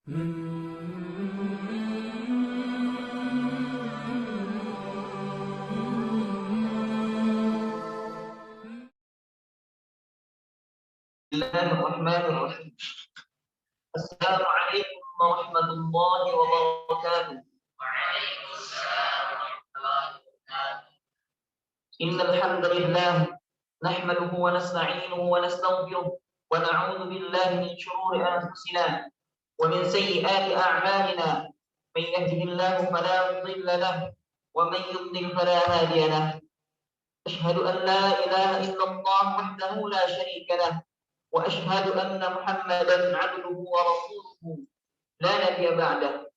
الله الرحمن الرحيم. السلام عليكم ورحمة الله وبركاته. وعليكم السلام ورحمة الله وبركاته. إن الحمد لله نحمده ونستعينه ونستغفره ونعوذ بالله من شرور أنفسنا ومن سيئات أعمالنا. من يهده الله فلا مضل له ومن يضلل فلا هادي له. أشهد أن لا إله إلا الله وحده لا شريك له وأشهد أن محمدا عبده ورسوله لا نبي بعده.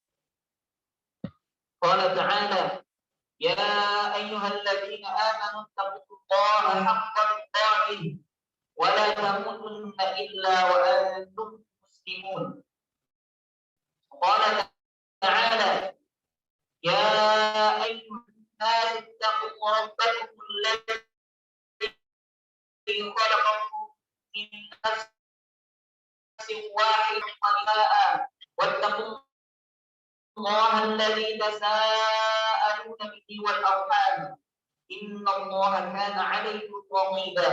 قال تعالى: يا أيها الذين آمنوا اتقوا الله حق تقاته ولا تموتن إلا وأنتم مسلمون. قال تعالى: يا أيها الناس اتقوا ربكم الذي خلقكم من نفس واحدة واتقوا الله الذي تساءلون به والأرحام إن الله كان عليكم رقيبا.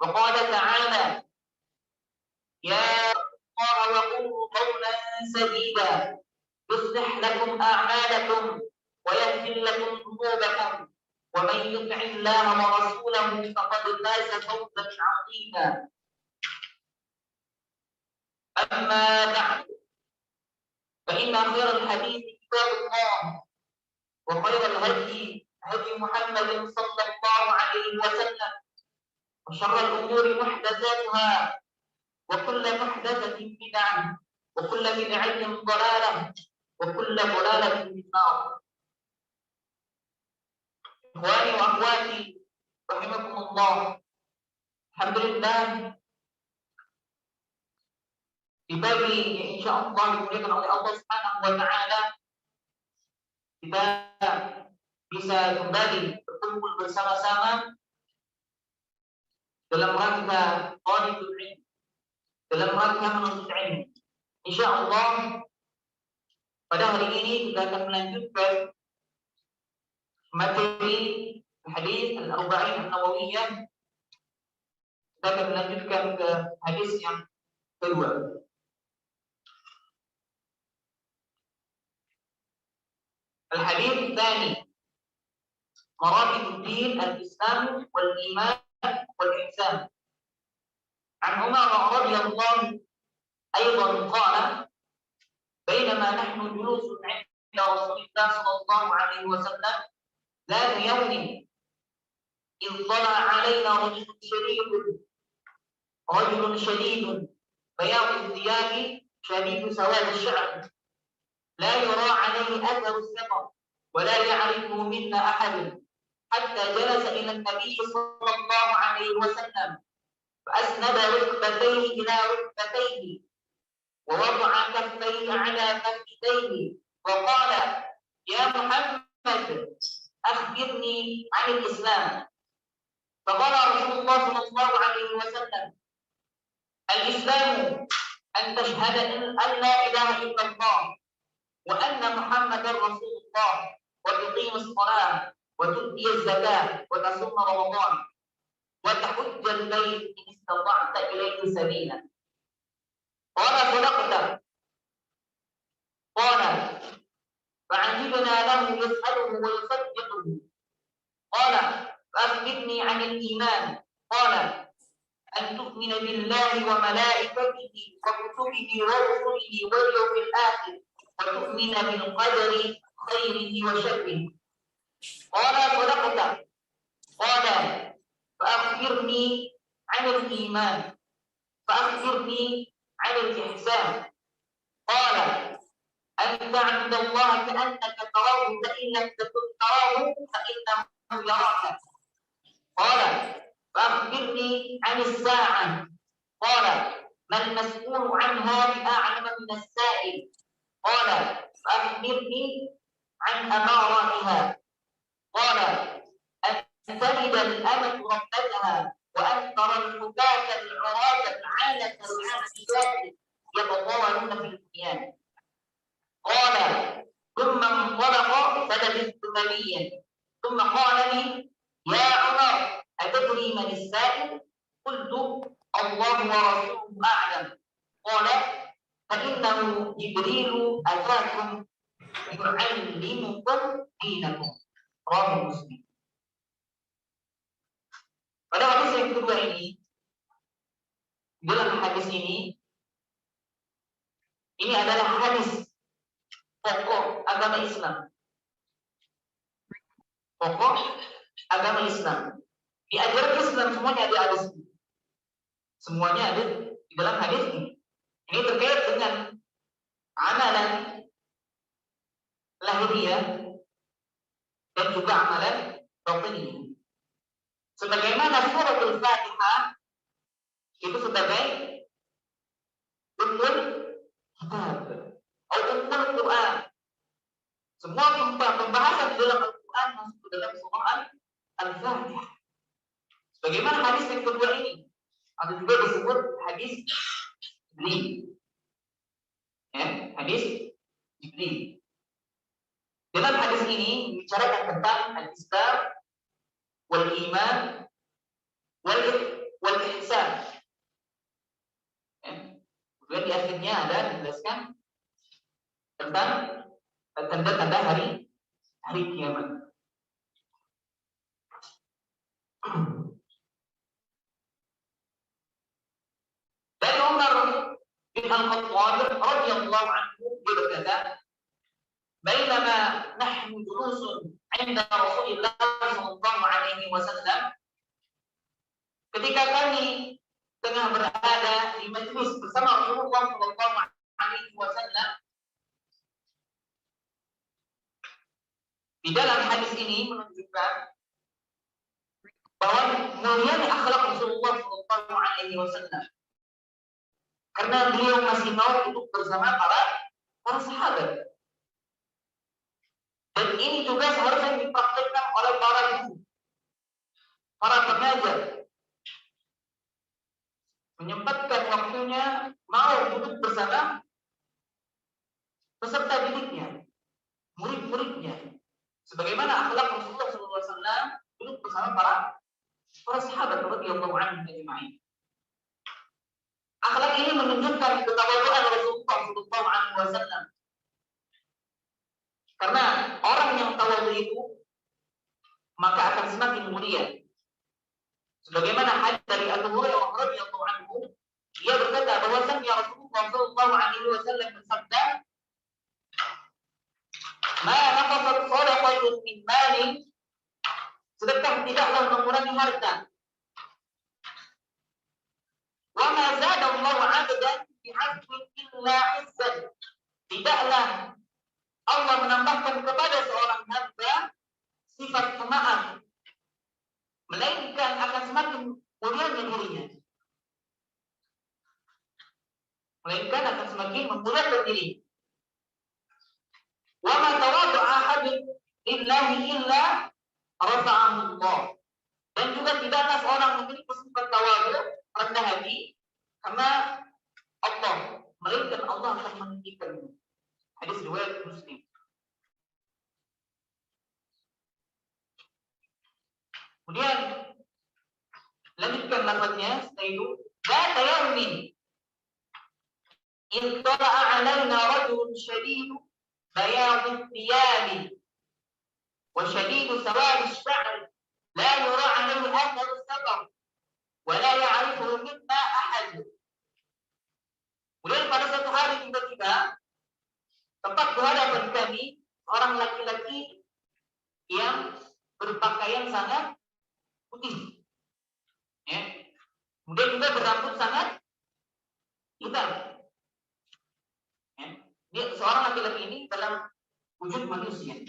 وقال تعالى: يا الله وقولوا قولا سديدا يصلح لكم أعمالكم ويغفر لكم ذنوبكم ومن يطع الله ورسوله فقد فاز فوزا عظيما. أما بعد فإن خير الحديث كتاب الله وخير الهدي هدي محمد صلى الله عليه وسلم وشر الأمور محدثاتها وكل محدثة بدعة وكل بدعة ضلالة وكل ضلالة في النار. إخواني وأخواتي رحمكم الله. الحمد لله, di pagi yang insya Allah dimuliakan oleh Allah Subhanahu wa Ta'ala, kita bisa kembali berkumpul bersama-sama dalam rangka talibul ilm, dalam rangka menuntut ilmu. Insya Allah pada hari ini kita akan melanjutkan materi hadis Al-Arba'in An-Nawawiyah. Kita akan melanjutkan ke hadis yang kedua. الحديث الثاني: مراتب الدين الإسلام والإيمان والإحسان. عن عمر رضي الله أيضا قال: بينما نحن جلوس عند رسول الله صلى الله عليه وسلم ذات يوم إذ طلع علينا رجل شديد بياض الثياب شديد سواد الشعر لا يرى عليه أثر السفر ولا يعرفه منا أحد حتى جلس إلى النبي صلى الله عليه وسلم فأسند ركبتيه إلى ركبتيه ووضع كفيه على فخذيه وقال: يا محمد أخبرني عن الإسلام. فقال رسول الله صلى الله عليه وسلم: الإسلام أن تشهد أن لا إله إلا الله وأن محمدا رسول الله وتقيم الصلاة وتؤتي الزكاة وتصوم رمضان وتحج البيت إن استطعت إليه سبيلا. قال: صدقت. قال: فعجبنا له يسأله ويصدقه. قال: فأخبرني عن الإيمان. قال: أن تؤمن بالله وملائكته وكتبه ورسله واليوم الآخر وتؤمن بالقدر خيره وشره. قال: صدقت. قال: فأخبرني عن الإيمان. فأخبرني عن الإحسان. قال: أن تعبد الله كأنك تراه فإن لم تكن تراه فإنه يراك. قال: فأخبرني عن الساعة. قال: ما المسؤول عنها بأعلم من السائل. قال: فأخبرني عن أماراتها. قال: أن تلد الأمة ربتها وأن ترى الحفاة العراة العالة العابدات يتطاولون في البنيان. نبيا ثم قال لي يا عمر أتدري من السائل؟ قلت الله ورسوله أعلم. قال فإنه جبريل أتاكم يعلمكم دينكم. رواه Muslim. Pada hadis yang kedua ini, dalam hadis ini adalah hadis pokok agama Islam. Pokok agama Islam. Di ajaran Islam semuanya ada hadis ini. Semuanya ada di dalam hadis ini. Ini terkait dengan amalan lahiriah dan juga amalan batiniyah. Sebagaimana suratul Fatihah itu sebagai ummul kitab atau ummul Quran. Semua pembahasan di dalam Al-Quran masuk ke dalam surah Al-Fatihah. Sebagaimana hadis yang kedua ini, atau juga disebut hadis Jibril. Ya, hadis Jibril. Dalam hadis ini membicarakan tentang al-Islam wal iman wal ihsan. Ya. Kemudian di akhirnya ada dijelaskan tentang tanda-tanda hari kiamat. Dari Umar bin Al-Khattab radhiyallahu anhu berkata, "Bainama nahnu julusun 'inda Rasulillah sallallahu alaihi wasallam." Ketika kami tengah berada di majlis bersama Rasulullah sallallahu alaihi wasallam. Di dalam hadis ini menunjukkan bahwa mulianya akhlak Rasulullah sallallahu alaihi wasallam. Karena beliau masih mau duduk bersama para sahabat. Dan ini juga seharusnya dipraktikkan oleh para guru, para pengajar. Menyempatkan waktunya mau duduk bersama peserta didiknya, murid-muridnya. Sebagaimana akhlak Rasulullah SAW duduk bersama para sahabat radhiyallahu anhum ajma'in. Akhlak ini menunjukkan ketawaduan Rasulullah SAW. Karena orang yang tawadu itu maka akan semakin mulia. Sebagaimana hadis dari Abu Hurairah radhiyallahu anhu, dia berkata bahwasanya Rasulullah sallallahu alaihi wasallam bersabda, "Ma naqasat shadaqatun min malin," sedekah tidaklah mengurangi harta. "Wa ma zada Allahu 'abdan bi'afwin illa 'izzan." Tidaklah Allah menambahkan kepada seorang hamba sifat pemaaf, melainkan akan semakin mulianya dirinya. Melainkan akan semakin memuliakan diri. Wa ma tawadda'a ahadun lillahi illa rafa'ahu Allah. Dan juga tidaklah seorang memiliki sifat tawadu, rendah hati, karena Allah, melainkan Allah akan meninggikannya. Hadis riwayat Muslim. Kemudian lanjutkan lafaznya setelah itu, "Dzata yaumin ittala'a 'alaina rajulun shadidu bayadhi thiyabi wa shadidu sawadi ash-sha'r la yura 'alayhi atharu as-safar wa la ya'rifuhu minna ahad." Kemudian pada suatu hari tiba-tiba tepat di hadapan kami orang laki-laki yang berpakaian sangat putih, ya. Kemudian juga berambut sangat hitam, ya. Dia seorang laki-laki ini dalam wujud manusia,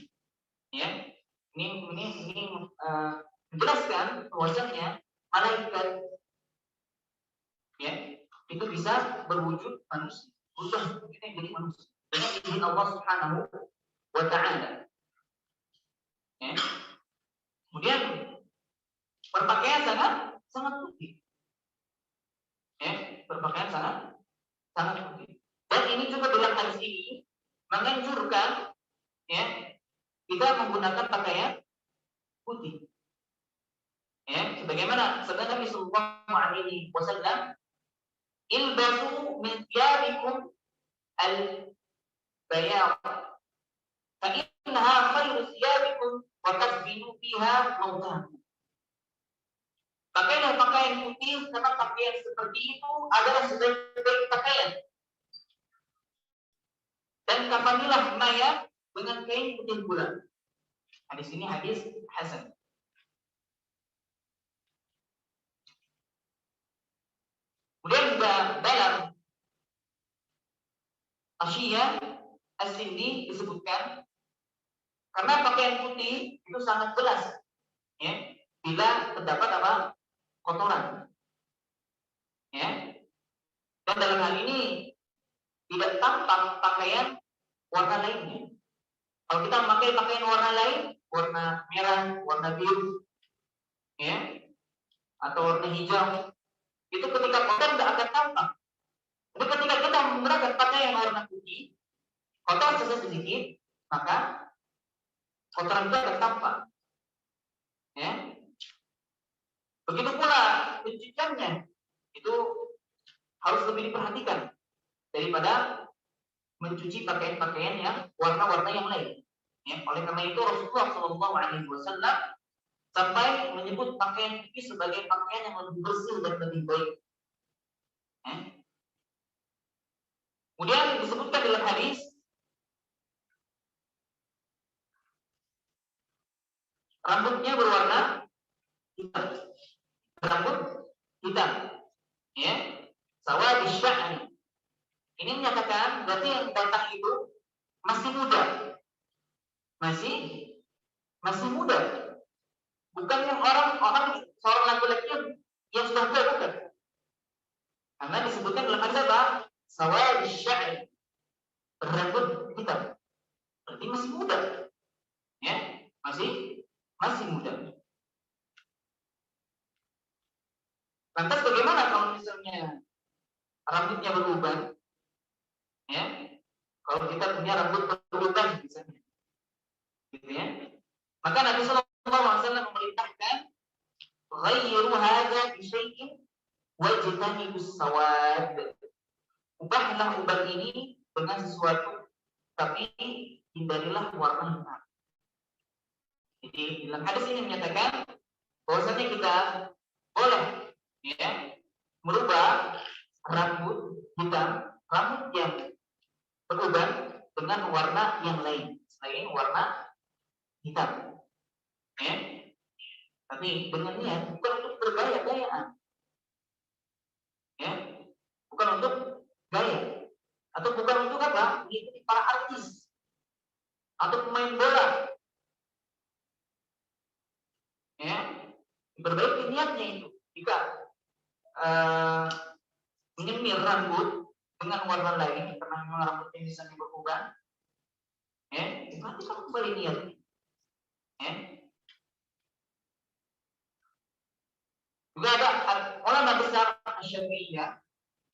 ya. Ini menjelaskan bahwasanya malaikat, ya, itu bisa berwujud manusia, berubah kita jadi manusia dengan izin Allah Subhanahu wa Ta'ala. Ya. Kemudian berpakaian sangat putih. Ya, berpakaian sangat putih. Dan ini juga dalam hadis ini menganjurkan, ya, kita menggunakan pakaian putih. Ya, sebagaimana sabda Nabi sallallahu alaihi wasallam, ilbasu min thiyabikum al-bayad fa innaha khairu thiyabikum wa tasbinu fiha mautakum. Pakailah pakaian putih karena pakaian seperti itu adalah sebaik-baik pakaian. Dan kafanilah mayat dengan kain putih pula. Hadis ini hadis hasan. Kemudian juga dalam Asyiyah As-Sindi disebutkan karena pakaian putih itu sangat jelas, ya, bila terdapat apa? Kotoran, ya. Dan dalam hal ini tidak tampak pakaian warna lainnya. Kalau kita memakai pakaian warna lain, warna merah, warna biru, ya, atau warna hijau, itu ketika kotor tidak akan tampak. Tapi ketika kita menggunakan pakaian warna putih, kotor sedikit, maka kotoran itu akan tampak. Ya. Begitu pula pencuciannya itu harus lebih diperhatikan daripada mencuci pakaian-pakaian yang warna-warna yang lain. Ya. Oleh karena itu Rasulullah Shallallahu Alaihi Wasallam sampai menyebut pakaian putih sebagai pakaian yang lebih bersih dan lebih baik. Ya. Kemudian disebutkan dalam hadis rambutnya berwarna hitam. Rambut hitam, ya, sawadi sya'ni. Ini menyatakan berarti yang botak itu masih muda, masih muda, bukan yang orang seorang laki-laki yang sudah tua, bukan. Karena disebutkan dalam hadis apa? Sawadi sya'ni, berambut hitam, berarti masih muda, ya, masih muda. Lantas bagaimana kalau misalnya rambutnya berubah? Ya, kalau kita punya rambut berubah misalnya, gitu ya. Maka Nabi Sallallahu Alaihi Wasallam memerintahkan, "Ghayyiru hadza bi syai'in wajtanibus sawad." Ubahlah uban ini dengan sesuatu, tapi hindarilah warna hitam. Jadi dalam hadis ini menyatakan bahwasanya kita boleh, ya, merubah rambut hitam, rambut yang beruban dengan warna yang lain selain warna hitam, ya. Tapi dengan niat bukan untuk bergaya-gayaan, ya, bukan untuk gaya atau bukan untuk apa? Mengikuti para artis atau pemain bola, ya. Berbaiki niatnya itu. Jika menyemir rambut dengan warna lain karena memang rambutnya misalnya berubah, ya, berarti kan kembali niat, ya. Juga ada ulama besar Syafi'iyah,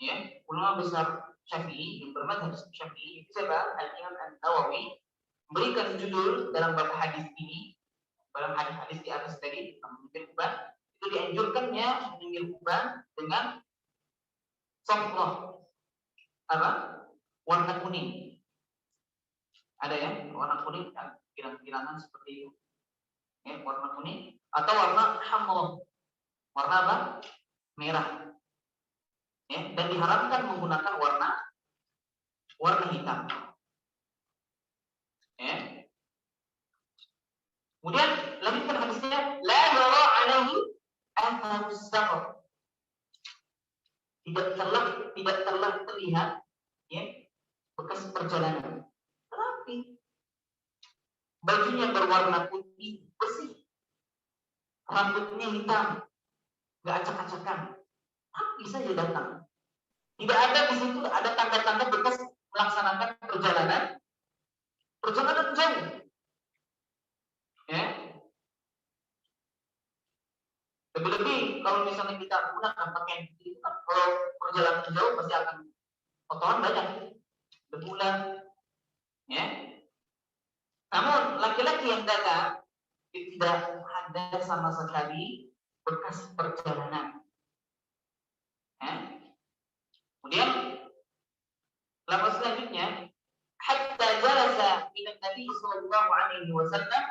ya, ulama besar Syafi'i yang bermadzhab Syafi'i, itu siapa? Al-Imam An-Nawawi memberikan judul dalam bab hadis ini, dalam hadis di atas tadi tentang menyemir uban, itu dianjurkannya menyemir uban dengan sofroh, apa? Warna kuning. Ada ya, warna kuning, pirang-pirangan seperti itu. Ya, warna kuning atau warna hamra. Warna apa? Merah. Ya, dan diharapkan menggunakan warna hitam. Ya. Kemudian lanjutkan hadisnya, la yara alaihi atharus safar. Tidak telah terlihat, ya, bekas perjalanan. Tetapi bajunya berwarna putih bersih, rambutnya hitam, nggak acak-acakan, tapi saja datang. Tidak ada di situ ada tanda-tanda bekas melaksanakan perjalanan jauh. Ya. Lebih-lebih kalau misalnya kita menggunakan pakaian itu, kalau perjalanan jauh pasti akan kotoran banyak, debulan, ya. Namun laki-laki yang datang tidak ada sama sekali bekas perjalanan. Ya. Kemudian lafaz selanjutnya, hatta jalasa ila Nabi sallallahu alaihi wasallam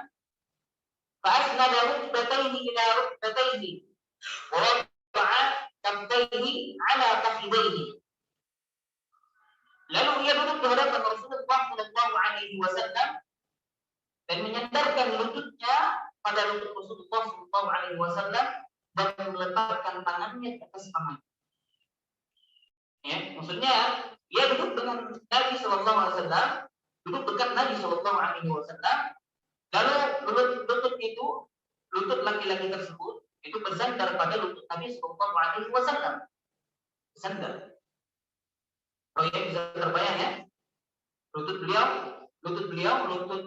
fa asnada rukbatayhi ila rukbatayhi wa wada'a kaffayhi ala fakhidayhi. Lalu ia duduk di hadapan Rasulullah sallallahu alaihi wasallam dan menyandarkan lututnya pada lutut Rasulullah sallallahu alaihi wasallam dan meletakkan tangannya ke atas paha. Ya, maksudnya dia duduk dengan Nabi sallallahu alaihi wasallam, duduk dekat Nabi sallallahu alaihi wasallam, lalu lutut itu, lutut laki-laki tersebut itu bersandar pada lutut Nabi sallallahu alaihi wasallam. Bersandar. Oh ya, bisa terbayang ya? Lutut beliau, lutut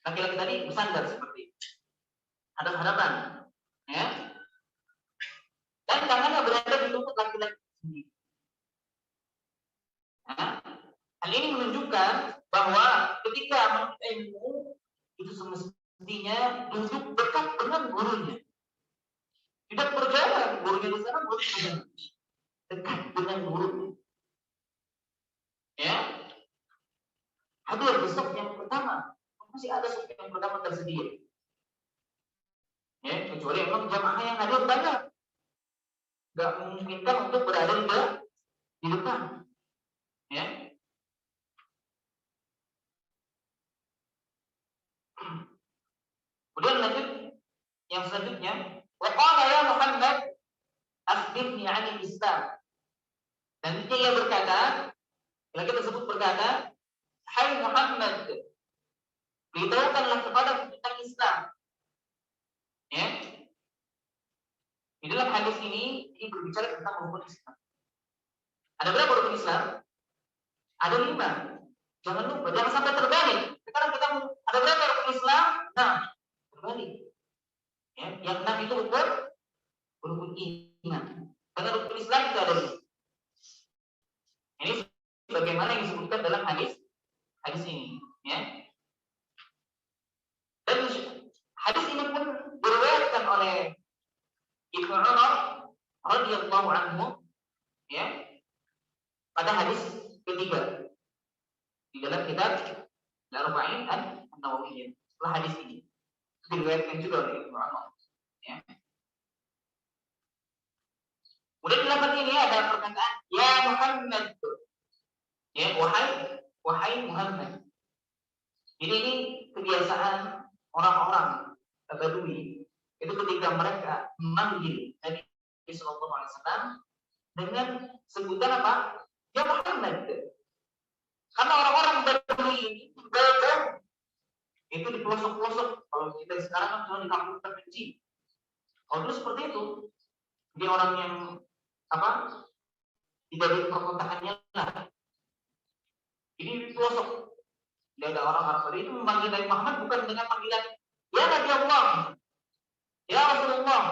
laki-laki tadi bersandar seperti hadap-hadapan, ya. Dan tangannya berada di lutut laki-laki sendiri. Nah, hal ini menunjukkan bahwa ketika menuntut ilmu itu semestinya duduk dekat dengan gurunya. Tidak berjalan, gurunya di sana, gurunya di sana. Dekat dengan gurunya. Ya, hadir di saf yang pertama, masih ada saf yang pertama tersedia. Ya, kecuali memang jamaah yang hadir banyak, nggak memungkinkan untuk berada di depan. Ya. Kemudian lanjut yang selanjutnya, wa qala ya Muhammad akhbirni 'anil Islam. Dan dia berkata, laki tersebut berkata, hai Muhammad, beritahukanlah kepadaku tentang Islam. Ya. Di dalam hadis ini berbicara tentang rukun Islam. Ada berapa rukun Islam? Ada 5. Jangan lupa, jangan sampai terbalik. Sekarang kita ada berapa rukun Islam? Nah, terbalik. Ya, yang 6 itu rukun iman. Karena rukun Islam itu ada 5. Ini bagaimana yang disebutkan dalam hadis ini, ya. Dan hadis ini pun diriwayatkan oleh Ibnu Umar radhiyallahu anhu, ya, pada hadis ketiga di dalam kitab Al-Arba'in An-Nawawiyyah. Setelah hadis ini diriwayatkan juga oleh Ibnu Umar, ya. Kemudian di lafaz ini ada perkataan ya Muhammad, ya, wahai Muhammad. Jadi ini kebiasaan orang-orang Badui itu ketika mereka memanggil Nabi sallallahu alaihi wasallam dengan sebutan apa? Ya Muhammad. Karena orang-orang Badui ini berada itu di pelosok-pelosok. Kalau kita sekarang kan cuma di kampung terpencil. Kalau dulu seperti itu. Dia orang yang apa? Tidak di perkotaannya lah. Ini di pelosok. Tidak ada orang Arab itu memanggil Nabi Muhammad bukan dengan panggilan ya Nabi Allah, ya Rasulullah,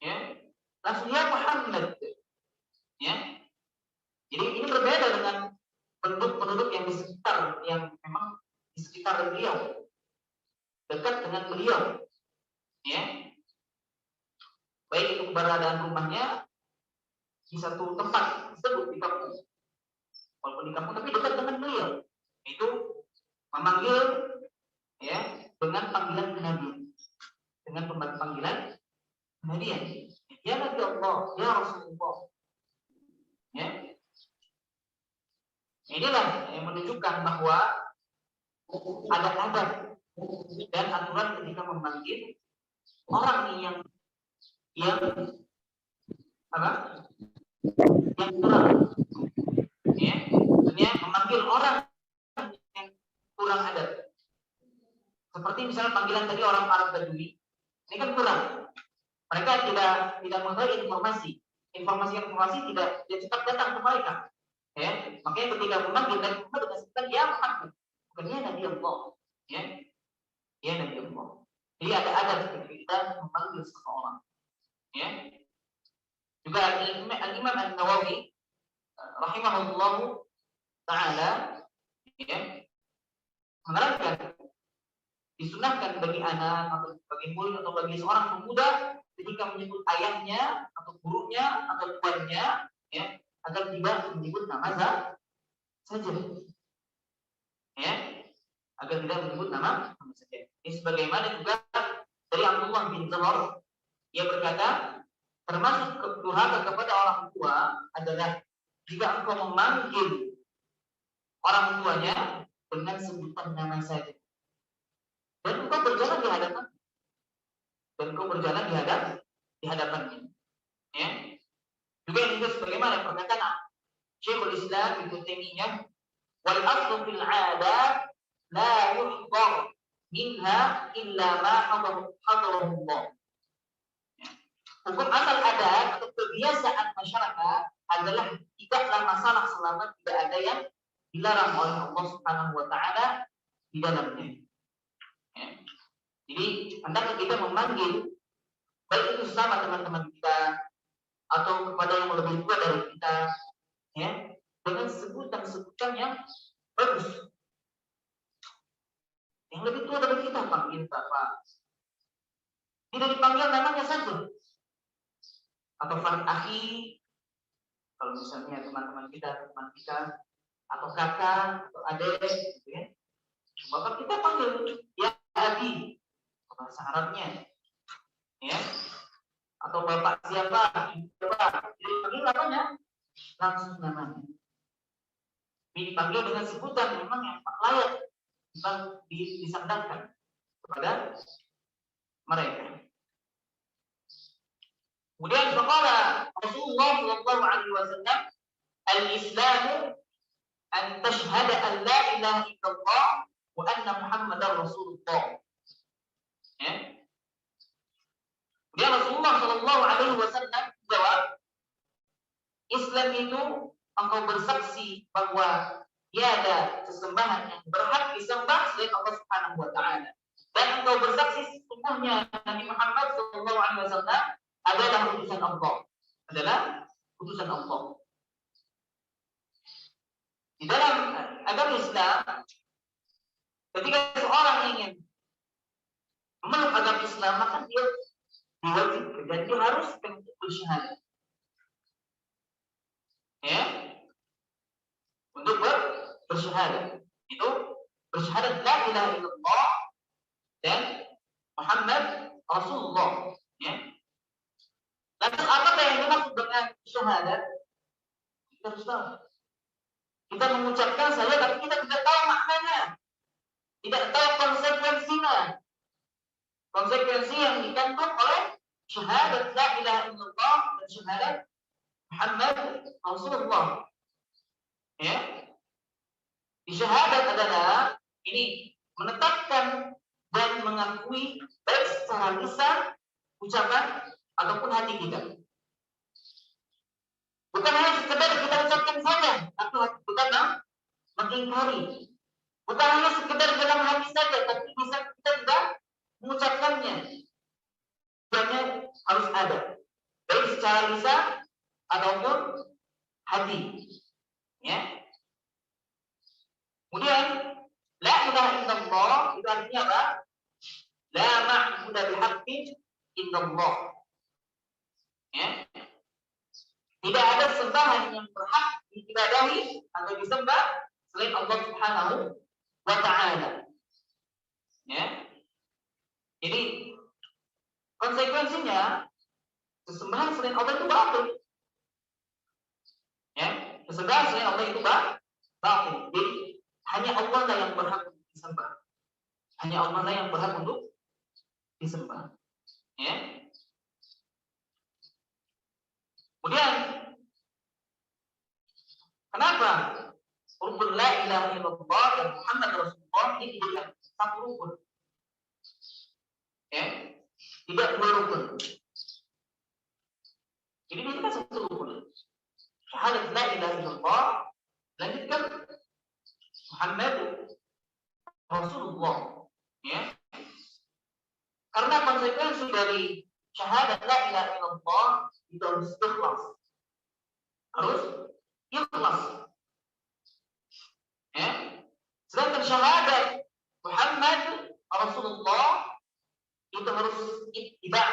ya, langsung ya Muhammad, ya. Jadi ini berbeda dengan penduduk yang di sekitar, yang memang di sekitar beliau, dekat dengan beliau, ya. Baik itu keberadaan rumahnya di satu tempat tersebut di kampung, walaupun di kampung tapi dekat dengan beliau. Itu memanggil, ya, dengan panggilan kenabian, dengan panggilan kenabian, ya Nabi Allah, ya Rasulullah, ya. Inilah yang menunjukkan bahwa ada adab dan aturan ketika memanggil orang yang apa? Yang kurang, ya, maksudnya memanggil orang yang kurang adab. Seperti misalnya panggilan tadi orang Arab Badui, ini kan kurang. Mereka tidak mengetahui informasi tidak cepat datang ke mereka. Ya, makanya ketika memanggil Nabi Muhammad dengan sebutan ya Muhammad, bukan ya Nabi Allah, ya Nabi Allah. Jadi ada adab ketika kita memanggil seseorang. Ya. Juga Al-Imam An-Nawawi rahimahullahu taala, ya, menerangkan disunahkan bagi anak atau bagi murid atau bagi seorang pemuda ketika menyebut ayahnya atau gurunya atau tuannya, ya, agar tidak menyebut nama saja, ya, agar tidak menyebut nama saja. Ini sebagaimana juga dari Abdullah bin Zubair, ia berkata, termasuk durhaka kepada orang tua adalah jika engkau memanggil orang tuanya dengan sebutan nama saja. Dan engkau berjalan di hadapannya. Ya. Juga ini sebagaimana perkataan Syekhul Islam Ibnu Taimiyah, wal aslu fil 'adat la yuhdar minha illa ma hadarahu Allah. Hukum asal adat atau kebiasaan masyarakat adalah tidaklah masalah selama tidak ada yang dilarang oleh Allah Subhanahu wa taala di dalamnya. Ya. Jadi, hendaknya kita memanggil baik itu sama teman-teman kita atau kepada yang lebih tua dari kita, ya, dengan sebutan-sebutan yang bagus. Yang lebih tua dari kita panggil Bapak. Tidak dipanggil namanya saja. Atau Farad akhi, kalau misalnya teman kita, atau kakak, atau adik, gitu ya. Bapak kita panggil ya abi, bahasa Arabnya, ya. Atau bapak siapa, dipanggil namanya, langsung namanya. Dipanggil dengan sebutan memang yang layak disandarkan kepada mereka. Kemudian faqala Rasulullah sallallahu alaihi wasallam, al-Islamu an tashhada an la ilaha illallah wa anna Muhammadar Rasulullah. Ya. Kemudian Rasulullah sallallahu alaihi wasallam jawab, Islam itu engkau bersaksi bahwa tiada sesembahan yang berhak disembah selain Allah Subhanahu wa taala. Dan engkau bersaksi sesungguhnya Nabi Muhammad sallallahu alaihi wasallam adalah utusan Allah. Di dalam agama Islam, ketika seorang ingin memeluk agama Islam, maka dia diwajibkan dan dia harus bersyahadat. Ya, untuk bersyahadat itu bersyahadat la ilaha illallah dan Muhammad Rasulullah. Ya. Lantas apa yang dimaksud dengan syahadat? Kita harus tahu. Kita mengucapkan saja, tapi kita tidak tahu maknanya, tidak tahu konsekuensinya. Konsekuensi yang dikandung oleh syahadat la ilaha illallah dan syahadat Muhammad Rasulullah. Ya. Di syahadat adalah ini menetapkan dan mengakui baik secara lisan, ucapan ataupun hati kita. Bukan hanya sekedar kita ucapkan saja, tapi kita mengingkari. Bukan hanya sekedar dalam hati saja, tapi bisa kita tidak mengucapkannya. Ucapannya harus ada, baik secara lisan ataupun hati. Ya. Kemudian la ilaha illallah itu artinya apa? La ma'budu bihaqqin illallah. Ya. Tidak ada sembahan yang berhak diibadahi atau disembah selain Allah Subhanahu wa taala. Ya. Jadi konsekuensinya sesembahan selain Allah itu batil. Ya, sesembahan selain Allah itu batil. Jadi hanya Allah lah yang berhak untuk disembah. Hanya Allah lah yang berhak untuk disembah. Ya. Kemudian kenapa rukun la ilaha illallah dan Muhammad Rasulullah ini dijadikan satu rukun? Ya, tidak dua rukun. Jadi ini kan satu rukun. Syahadat la ilaha illallah, lanjutkan Muhammad Rasulullah. Ya, karena konsekuensi dari syahadat la ilaha illallah itu harus ikhlas. Harus ikhlas. Ya. Sedangkan syahadat itu harus ittiba.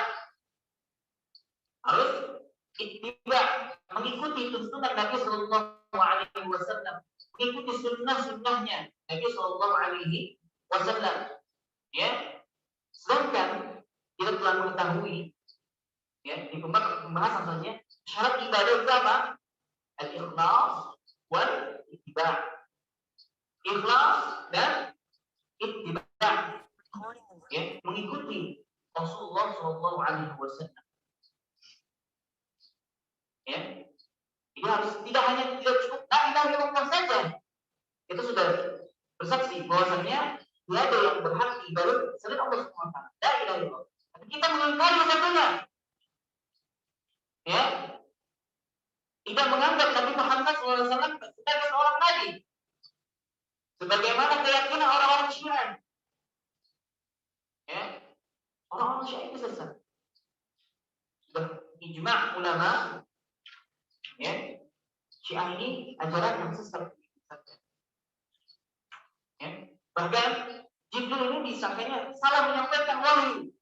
Harus ittiba, mengikuti tuntunan Nabi Sallallahu Alaihi Wasallam, mengikuti sunnah-sunnahnya Nabi Sallallahu Alaihi Wasallam. Ya, sedangkan kita telah mengetahui, ya, di pembahasan selanjutnya, syarat ibadah itu apa? Al-ikhlas wal ittiba. Ikhlas dan ittiba, ya, mengikuti Rasulullah Sallallahu Alaihi Wasallam. Ya, ini harus tidak cukup la ilaha illallah saja. Kita sudah bersaksi bahwasanya tidak ada yang berhak diibadah selain Allah Subhanahu wa taala. La ilaha illallah. Tapi kita mengingkari satunya. Ya. Tidak menganggap Nabi Muhammad SAW sebagai seorang nabi. Sebagaimana keyakinan orang-orang Syiah. Ya. Orang-orang Syiah itu sesat. Sudah ijma' ulama, ya. Syiah ini ajaran yang sesat. Ya. Bahkan Jibril ini disangkanya salah menyampaikan wahyu.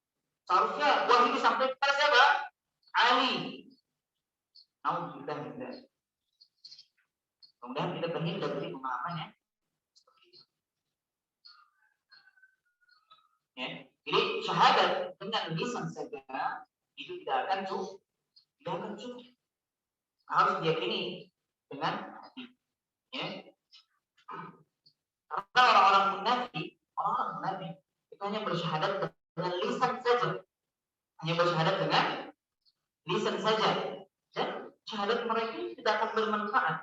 Seharusnya wahyu disampaikan kepada siapa? Ali. Alhamdulillah. Kemudian kita terhindar dari pemahamannya. Ya. Jadi syahadat dengan lisan saja itu tidak akan cukup. Harus diyakini dengan hati. Ya. Karena orang-orang munafik itu hanya bersyahadat dengan lisan saja. Hanya bersyahadat dengan lisan saja. Dan syahadat mereka tidak akan bermanfaat.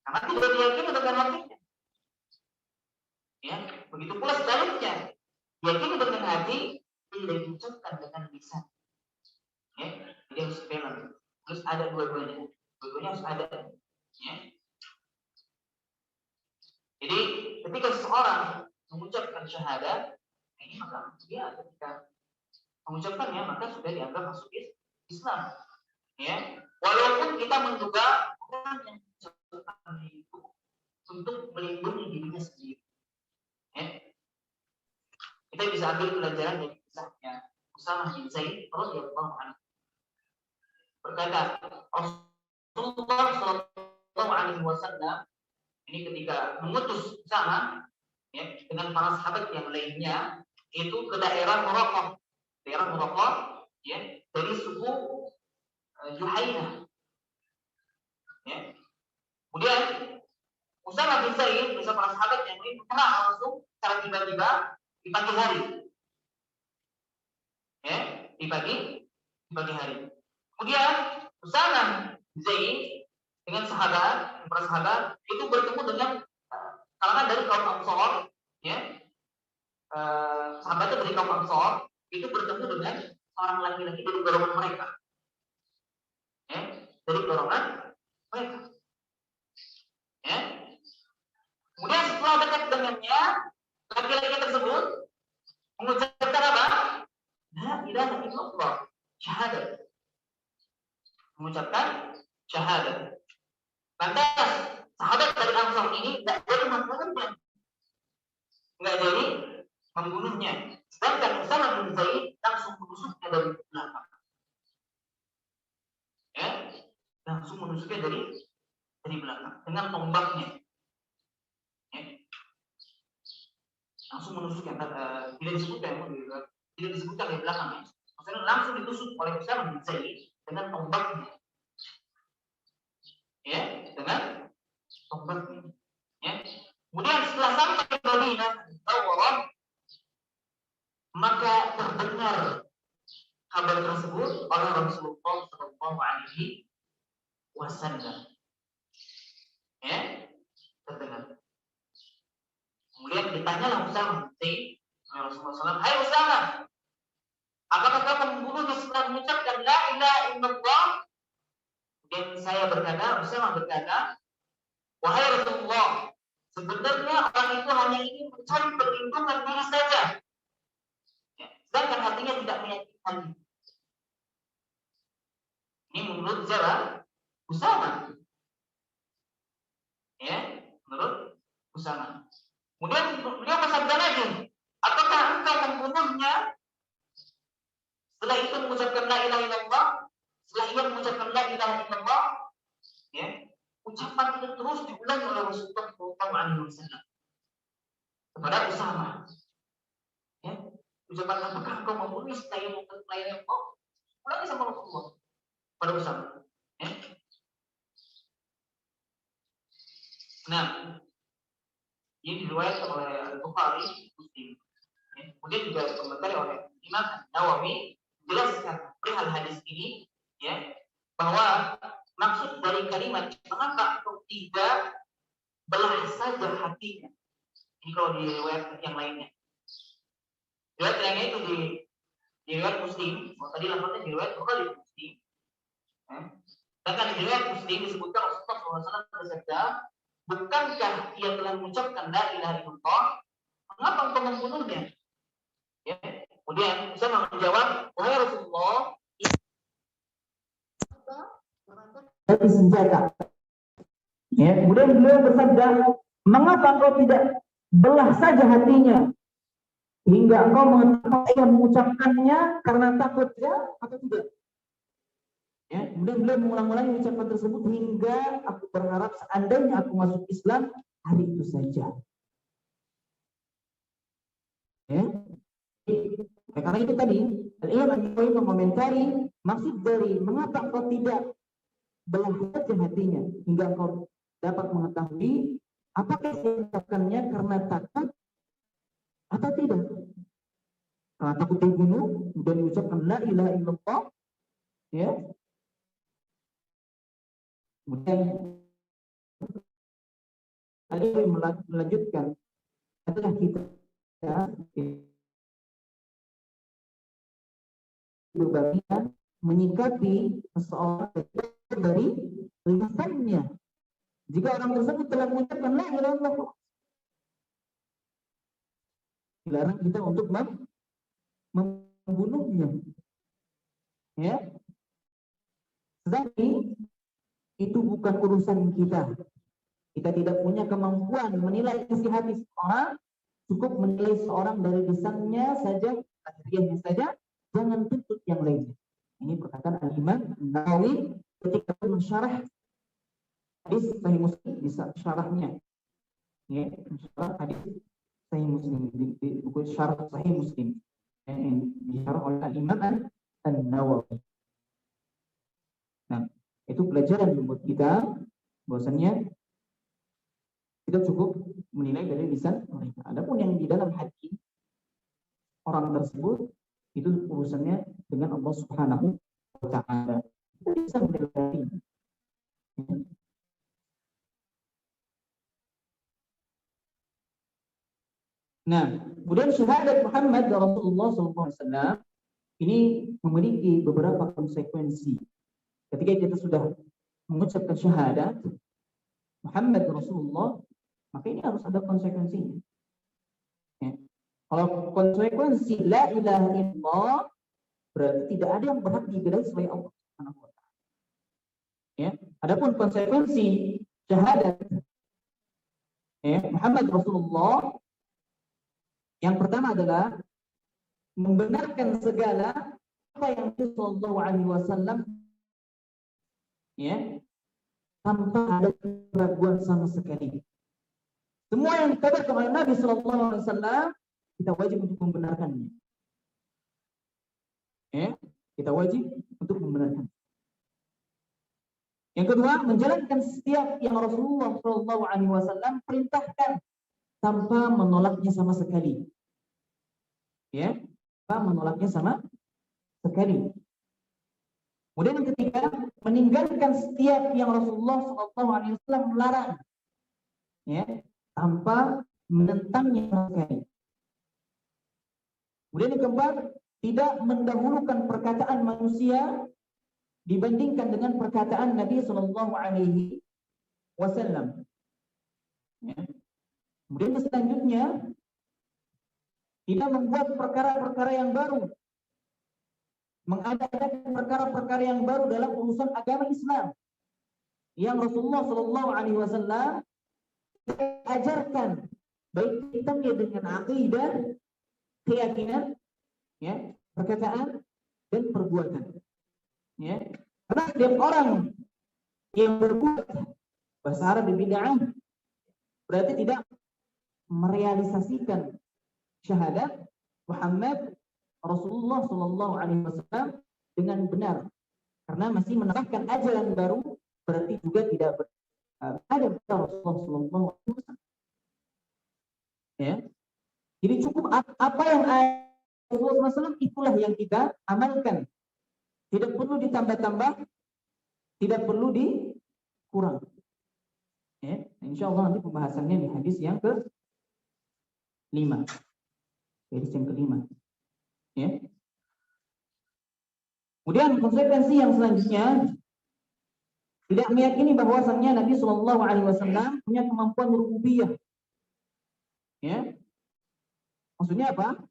Karena tidak diyakini dengan hatinya. Ya, begitu pula sebaliknya. Diyakini dengan hati, tidak diucapkan dengan lisan. Ya, jadi harus balance. Terus ada dua-duanya. Dua-duanya harus ada. Ya. Jadi ketika seseorang mengucapkan syahadat, ini maka dia ketika mengucapkannya maka sudah dianggap masuk Islam. Ya, walaupun kita menduga orang yang mengucapkan itu untuk melindungi dirinya sendiri. Ya. Kita bisa ambil pelajaran dari kisahnya Usamah bin Zaid radhiyallahu anhu. Berkata Rasulullah sallallahu alaihi wasallam ini ketika mengutus Usamah, ya, dengan para sahabat yang lainnya itu ke daerah Muraqah, ya, dari suku Juhainah. Ya. Kemudian Usamah bin Zaid bersama para sahabat yang lain menyerang langsung secara tiba-tiba di pagi hari. Ya, di pagi hari. Kemudian Usamah bin Zaid dengan para sahabat itu bertemu dengan kalangan dari kaum Ansor, ya. Sahabatnya dari kaum Ansor itu bertemu dengan orang laki-laki dari golongan mereka. Ya, dari golongan mereka. Ya. Kemudian setelah dekat dengannya, laki-laki tersebut mengucapkan apa? La ilaha illallah, syahadat. Mengucapkan syahadat. Lantas sahabat dari Ansor ini tidak jadi membunuhnya. Tidak jadi membunuhnya. Sedangkan Usamah bin Zaid langsung menusuknya dari belakang. Ya, langsung menusuknya dari belakang dengan tombaknya. Ya. Langsung menusuknya, tidak disebutkan dari belakang. Ya. Maksudnya langsung ditusuk oleh Usamah bin Zaid dengan tombaknya. Ya, dengan tombaknya. Ya. Kemudian setelah sampai ke Madinah, maka terdengar kabar tersebut oleh Rasulullah Shallallahu Alaihi Wasallam. Ya, terdengar. Kemudian ditanyalah Usamah bin oleh Rasulullah SAW, hai Usamah, apakah kamu membunuhnya setelah mengucapkan la ilaha illallah? Kemudian Usamah berkata, wahai Rasulullah, sebenarnya orang itu hanya ingin mencari perlindungan diri saja. Ya, sedangkan hatinya tidak meyakinkan. Ini menurut siapa? Usamah. Ya, menurut Usamah. Kemudian beliau bersabda lagi, apakah engkau membunuhnya Setelah itu mengucapkan la ilaha illallah, setelah ia mengucapkan la ilaha illallah, ya, ucapan itu terus diulangi oleh Rasulullah SAW kepada Usama. Ya, ucapan apakah engkau membunuh setelah ia mengucapkan la ilaha illallah? Ulangi sama Rasulullah pada Usama. Ya. Nah, ini diriwayatkan oleh Al-Bukhari, Muslim. Ya. Kemudian juga dikomentari oleh Imam Nawawi menjelaskan perihal hadis ini, ya, bahwa maksud dari kalimat mengapa kau tidak belah saja hatinya. Ini kalau di riwayat yang lainnya. Riwayat yang lainnya itu di riwayat Muslim. Oh, tadi lafaznya di riwayat Bukhari Muslim. Bahkan di riwayat Muslim disebutkan Rasulullah SAW bersabda, bukankah ia telah mengucapkan la ilaha illallah? Mengapa engkau membunuhnya? Ya. Kemudian saya menjawab, wahai Rasulullah, dari senjata. Ya, kemudian beliau bersabda, mengapa engkau tidak belah saja hatinya hingga engkau mengucapkannya karena takut ya atau tidak? Ya, kemudian beliau mengulang-ulangi ucapan tersebut hingga aku berharap seandainya aku masuk Islam hari itu saja. Ya. Karena itu tadi, Al-Imam mengomentari maksud dari mengapa engkau tidak belah saja hatinya hingga engkau dapat mengetahui apakah diucapkannya karena takut atau tidak. Karena takut dibunuh, kemudian diucapkan la ilaha illallah, ya. Kemudian ada yang melanjutkan adalah kita berbagian menyikapi seseorang dari lisannya. Jika orang tersebut telah mengucapkan la ilaha illallah, dilarang kita untuk membunuhnya. Ya. Tetapi itu bukan urusan kita. Kita tidak punya kemampuan menilai isi hati seorang, cukup menilai seorang dari lisannya saja, lahiriahnya saja, jangan tuntut yang lainnya. Ini perkataan Al-Imam Nawawi ketika mensyarah hadis Sahih Muslim di syarahnya. Ya, syarah hadis Sahih Muslim di buku Syarah Sahih Muslim yang disyarah oleh Al-Imam An-Nawawi. Nah, itu pelajaran buat kita bahwasanya kita cukup menilai dari lisan mereka. Adapun yang di dalam hati orang tersebut itu urusannya dengan Allah Subhanahu wa taala. Kita bisa menilai. Nah, kemudian syahadat Muhammad Rasulullah SAW ini memiliki beberapa konsekuensi. Ketika kita sudah mengucapkan syahadat Muhammad Rasulullah, maka ini harus ada konsekuensinya. Ya. Kalau konsekuensi la ilaha illallah berarti tidak ada yang berhak diibadahi selain Allah Subhanahu wa taala. Ya. Adapun konsekuensi syahadat Muhammad Rasulullah, yang pertama adalah membenarkan segala apa yang Nabi Sallallahu Alaihi Wasallam tanpa ada keraguan sama sekali. Semua yang dikatakan oleh Nabi Sallallahu Alaihi Wasallam kita wajib untuk membenarkannya. Kita wajib untuk membenarkan. Yang kedua, menjalankan setiap yang Rasulullah Sallallahu Alaihi Wasallam perintahkan tanpa menolaknya sama sekali. Tanpa menolaknya sama sekali. Kemudian yang ketiga, meninggalkan setiap yang Rasulullah Sallallahu Alaihi Wasallam melarang, tanpa menentangnya sama sekali. Kemudian yang keempat, tidak mendahulukan perkataan manusia dibandingkan dengan perkataan Nabi Sallallahu Alaihi Wasallam. Kemudian selanjutnya, tidak membuat perkara-perkara yang baru, mengadakan perkara-perkara yang baru dalam urusan agama Islam yang Rasulullah Sallallahu Alaihi Wasallam ajarkan, baik kaitannya dengan akidah, keyakinan, perkataan, dan perbuatan. Ya. Karena setiap orang yang berbuat bahasa Arab bid'ah berarti tidak merealisasikan syahadat Muhammad Rasulullah Shallallahu Alaihi Wasallam dengan benar, karena masih menerapkan ajaran baru, berarti juga tidak ada Rasulullah Shallallahu Alaihi Wasallam. Ya, jadi cukup apa yang ada Rasulullah SAW itulah yang kita amalkan, tidak perlu ditambah-tambah, tidak perlu dikurang. Ya, insya Allah nanti pembahasannya di hadis yang ke-5. Hadis yang ke-5. Ya. Kemudian konsekuensi yang selanjutnya, tidak meyakini bahwasannya Nabi Shallallahu Alaihi Wasallam punya kemampuan rububiyah. Ya. Maksudnya apa?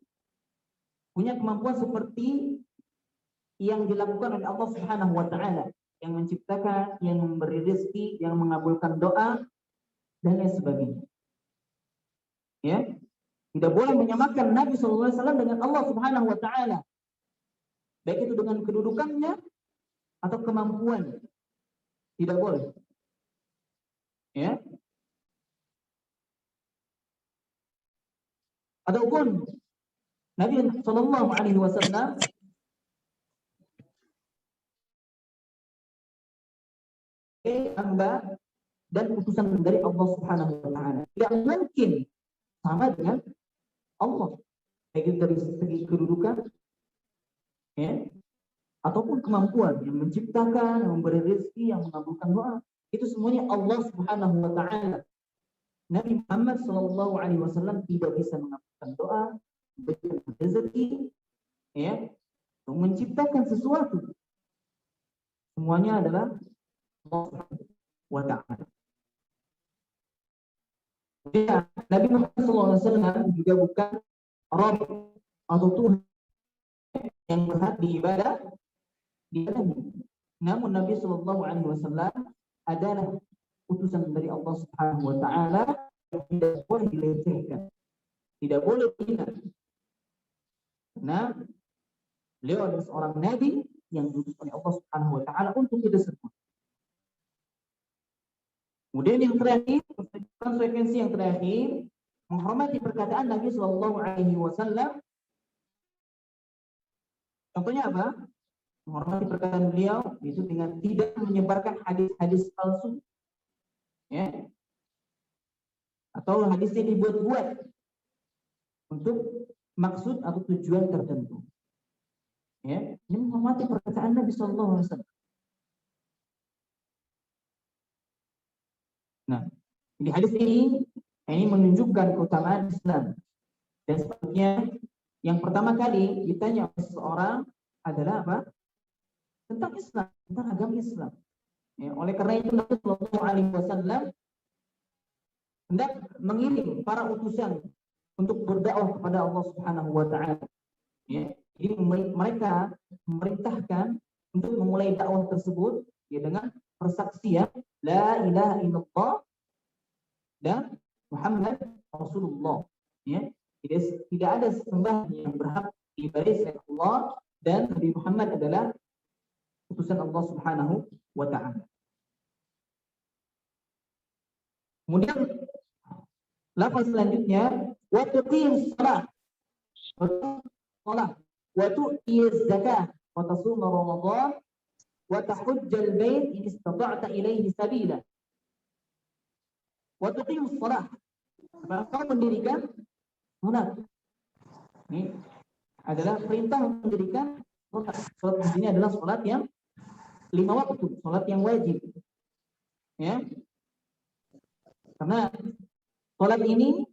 Punya kemampuan seperti yang dilakukan oleh Allah Subhanahu wa taala, yang menciptakan, yang memberi rezeki, yang mengabulkan doa dan lain sebagainya. Ya. Tidak boleh menyamakan Nabi sallallahu alaihi wasallam dengan Allah Subhanahu wa taala. Baik itu dengan kedudukannya atau kemampuan. Tidak boleh. Ya. Ataupun Nabi sallallahu alaihi wasallam hamba dan utusan dari Allah Subhanahu wa taala. Tidak mungkin sama dengan Allah. Baik itu dari segi kedudukan, ya, ataupun kemampuan yang menciptakan, yang memberi rezeki, yang mengabulkan doa, itu semuanya Allah Subhanahu wa taala. Nabi Muhammad sallallahu alaihi wasallam tidak bisa mengabulkan doa, memberikan rezeki, ya, menciptakan sesuatu. Semuanya adalah Allah Subhanahu wa taala. Ya, Nabi Muhammad SAW juga bukan Rabb atau Tuhan yang berhak diibadah. Namun Nabi SAW adalah utusan dari Allah Subhanahu wa taala yang tidak boleh dilecehkan, tidak boleh dihina. Karena beliau adalah seorang nabi yang diutus oleh Allah Subhanahu wa taala untuk kita semua. Kemudian yang terakhir, konsekuensi yang terakhir, menghormati perkataan Nabi Shallallahu Alaihi Wasallam. Contohnya apa? Menghormati perkataan beliau itu dengan tidak menyebarkan hadis-hadis palsu, ya, atau hadisnya dibuat-buat untuk maksud atau tujuan tertentu. Ya, ini menghormati perkataan Nabi Shallallahu Alaihi Wasallam. Nah, di hadis ini menunjukkan keutamaan Islam. Dan sebabnya yang pertama kali ditanya oleh seseorang adalah apa? Tentang Islam, tentang agama Islam. Ya, oleh karena itu Nabi Shallallahu Alaihi Wasallam hendak mengirim para utusan untuk berdakwah kepada Allah Subhanahu Wa Taala. Ya, jadi mereka memerintahkan untuk memulai dakwah tersebut ya, dengan persaksian La ilaha illallah dan Muhammad Rasulullah. Ya, tidak ada sembah yang berhak diibadahi selain Allah, dan Nabi Muhammad adalah utusan Allah Subhanahu wa taala. Kemudian lafaz selanjutnya wa tuqim shalah wa tu'tiz zakah wa tasum ramadan wa tahujjal bait in istata'ta ilaihi sabila. Wa tuqimus shalah, kau mendirikan salat. Ini adalah perintah mendirikan salat. Salat di sini adalah salat yang 5 waktu, salat yang wajib. Ya. Karena salat ini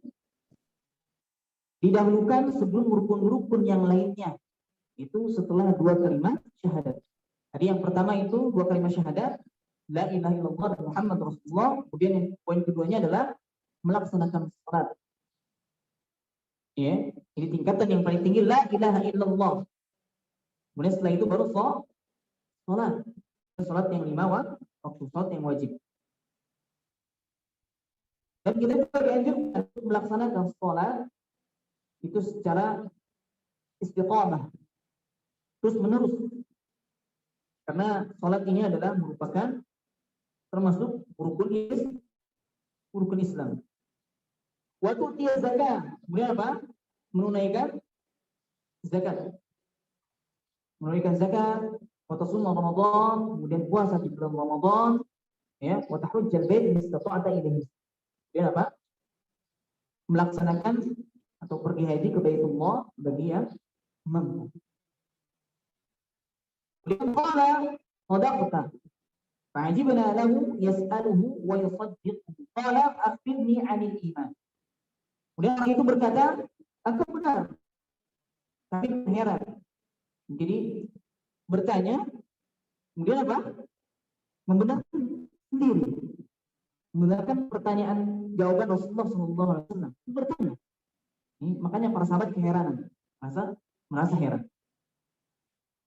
didahulukan sebelum rukun-rukun yang lainnya. Itu setelah 2 kalimat syahadat. Tadi yang pertama itu 2 kalimat syahadat, La ilaha illallah dan Muhammad Rasulullah. Kemudian yang poin keduanya adalah melaksanakan salat. Ya, ini tingkatan yang paling tinggi, La ilaha illallah. Kemudian setelah itu baru salat. Salat yang 5 waktu, salat yang wajib. Dan kita juga dianjurkan untuk melaksanakan salat itu secara istiqamah, terus menerus. Karena sholat ini adalah merupakan termasuk rukun Islam. Wa tu'tiya zakat. Kemudian apa? Menunaikan zakat. Menunaikan zakat, wa tasumma Ramadan, kemudian puasa di bulan Ramadan, ya, wa tahujjal bait istata'ta ilaihi. Kemudian apa? Melaksanakan atau pergi haji ke Baitullah bagi yang mampu. Kemudian qala sadaqta. Fa'ajibna lahu yas'aluhu wa yusaddiquhu. Qala akhbirni 'anil iman. Kemudian orang itu berkata, "Engkau benar." Tapi heran. Jadi bertanya, kemudian apa? Membenarkan sendiri. Membenarkan pertanyaan jawaban Rasulullah SAW. Bertanya. Ini, makanya para sahabat keheranan. Merasa heran.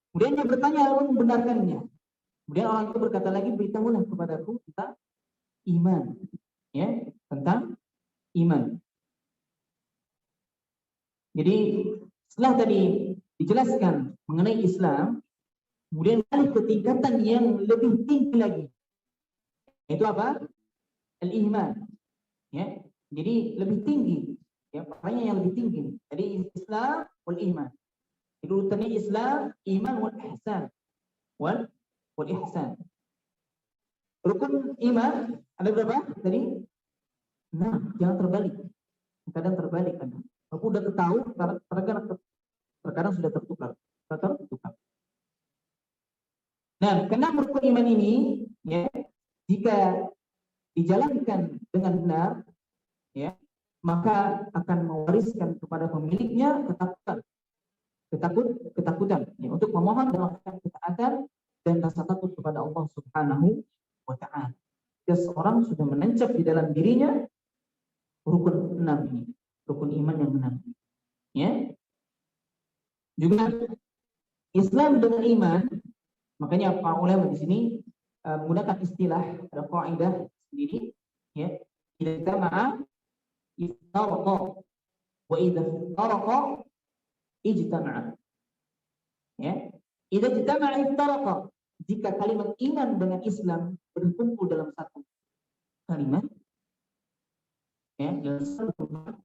Kemudian dia bertanya lalu membenarkannya. Kemudian orang itu berkata lagi, beritahulah kepadaku tentang iman. Ya, tentang iman. Jadi setelah tadi dijelaskan mengenai Islam, kemudian ke tingkatan yang lebih tinggi lagi. Itu apa? Al-iman. Ya, jadi lebih tinggi. Ya, makanya yang lebih tinggi. Jadi Islam wal iman. Itu urutannya Islam, iman wal ihsan. Wal ihsan. Rukun iman ada berapa tadi? Nah, jangan terbalik. Kadang terbalik kan. Aku udah ketahui, terkadang sudah tertukar. Nah, karena rukun iman ini, ya, jika dijalankan dengan benar, ya, maka akan mewariskan kepada pemiliknya ketakutan, ya, untuk memohon dan melakukan ketaatan dan rasa takut kepada Allah Subhanahu wa Ta'ala. Seseorang sudah menancap di dalam dirinya rukun 6 ini, rukun iman yang 6. Ya. Juga Islam dengan iman, makanya para ulama di sini menggunakan istilah, ada kaidah sendiri, ya. Idza tama'a iftaraqa wa idza iftaraqa ijtama'a. Ya. Idza tama'a iftaraqa, jika kalimat iman dengan Islam berkumpul dalam satu kalimat, ya, dalam satu kalimat,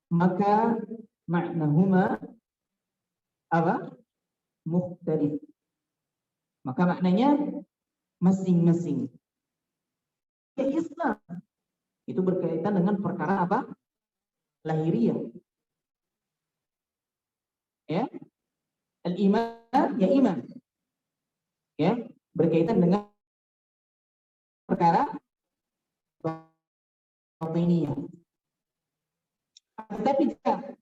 maka maknahuma apa? Mukhtalif. Maka maknanya masing-masing. Islam itu berkaitan dengan perkara apa? Lahiriah. Ya. Al-iman, ya iman. Ya, berkaitan dengan perkara batiniyah. Tetapi jika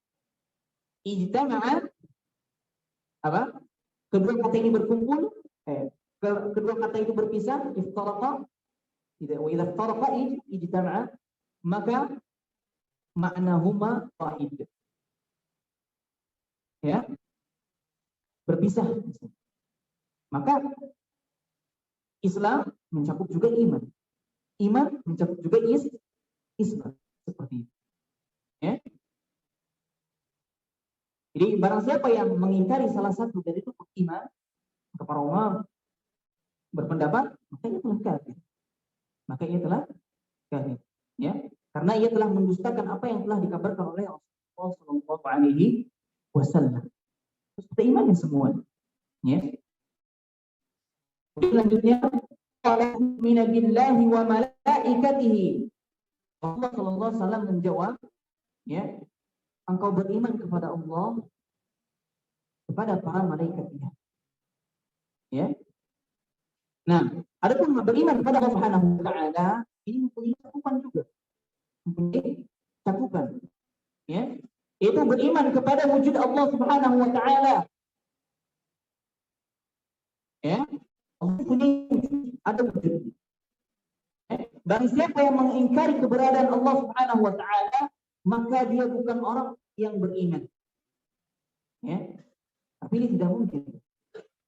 ijtama'a, apa? Kedua kata ini berkumpul, kedua kata itu berpisah, iftaraqa, wa idza iftaraqa ijtama'a, maka maknahuma wahid. Ya. Berpisah. Maka Islam mencakup juga iman. Iman mencakup juga Islam, seperti itu. Ya. Jadi barang siapa yang mengingkari salah satu dari itu iman, para ulama berpendapat maka ia telah kafir. Maka ia telah kafir. Ya. Karena ia telah mendustakan apa yang telah dikabarkan oleh Rasulullah Shallallahu Alaihi Wasallam. Itu iman yang semua. Ya. Selanjutnya, qala min billahi wa malaikatihi. Allah Shallallahu Alaihi Wasallam menjawab, ya, engkau beriman kepada Allah, kepada para malaikatnya. Ya. Nah, adapun beriman kepada Allah Subhanahu wa Ta'ala ini mempunyai cakupan juga. Mempunyai cakupan. Ya. Itu beriman kepada wujud Allah Subhanahu wa Ta'ala. Ya. Allah punya wujud, ada wujud. Dan siapa yang mengingkari keberadaan Allah Subhanahu wa Ta'ala, maka dia bukan orang yang beriman. Ya. Tapi ini tidak mungkin.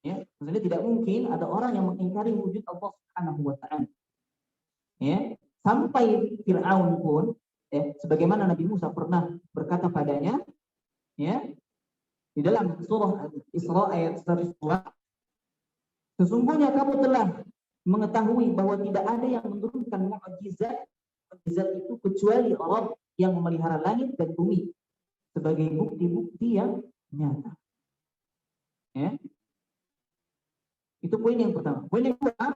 Ya, maksudnya tidak mungkin ada orang yang mengingkari wujud Allah Subhanahu wa Ta'ala. Ya, sampai Fir'aun pun, ya, sebagaimana Nabi Musa pernah berkata padanya, ya, Di dalam surah Isra ayat 102, sesungguhnya kamu telah mengetahui bahwa tidak ada yang menurunkan mukjizat itu kecuali Rabb yang memelihara langit dan bumi sebagai bukti-bukti yang nyata. Ya. Itu poin yang pertama. Poin yang kedua,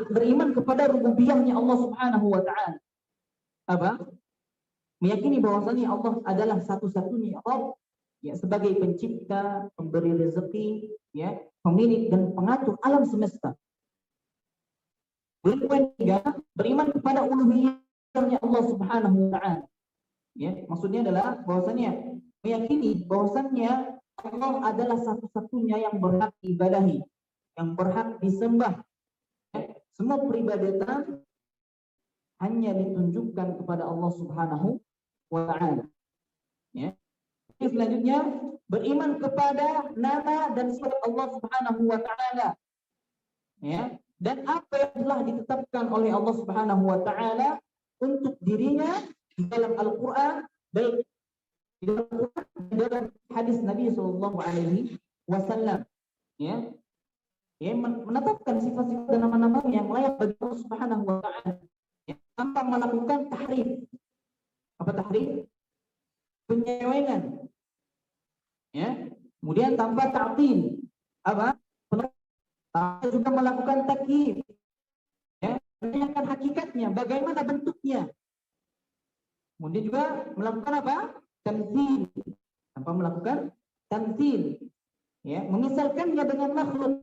beriman kepada rububiyahnya Allah Subhanahu wa taala. Apa? Meyakini bahwasanya Allah adalah satu-satunya Rabb, ya, sebagai pencipta, pemberi rezeki, ya, pemilik dan pengatur alam semesta. Poin ketiga, beriman kepada uluhiyahnya Allah Subhanahu wa taala. Ya, maksudnya adalah bahwasanya meyakini bahwasanya Allah adalah satu-satunya yang berhak diibadahi, yang berhak disembah. Ya, semua peribadatan hanya ditunjukkan kepada Allah Subhanahu wa taala. Ya. Selanjutnya, beriman kepada nama dan sifat Allah Subhanahu wa taala. Ya, dan apa yang telah ditetapkan oleh Allah Subhanahu wa taala untuk dirinya di dalam Al-Qur'an, baik di dalam Al-Qur'an, di dalam hadis Nabi sallallahu alaihi wasallam. Ya. Ya, menetapkan sifat-sifat dan nama-nama yang layak bagi Allah Subhanahu wa taala. Ya, tanpa melakukan tahrif. Apa tahrif? Penyelewengan. Ya. Kemudian tanpa ta'til. Apa? Tanpa juga melakukan takyif. Ya, menanyakan hakikatnya, bagaimana bentuknya. Kemudian juga melakukan apa? Tamtsil. Tanpa melakukan tamtsil. Ya, memisalkannya dengan makhluk.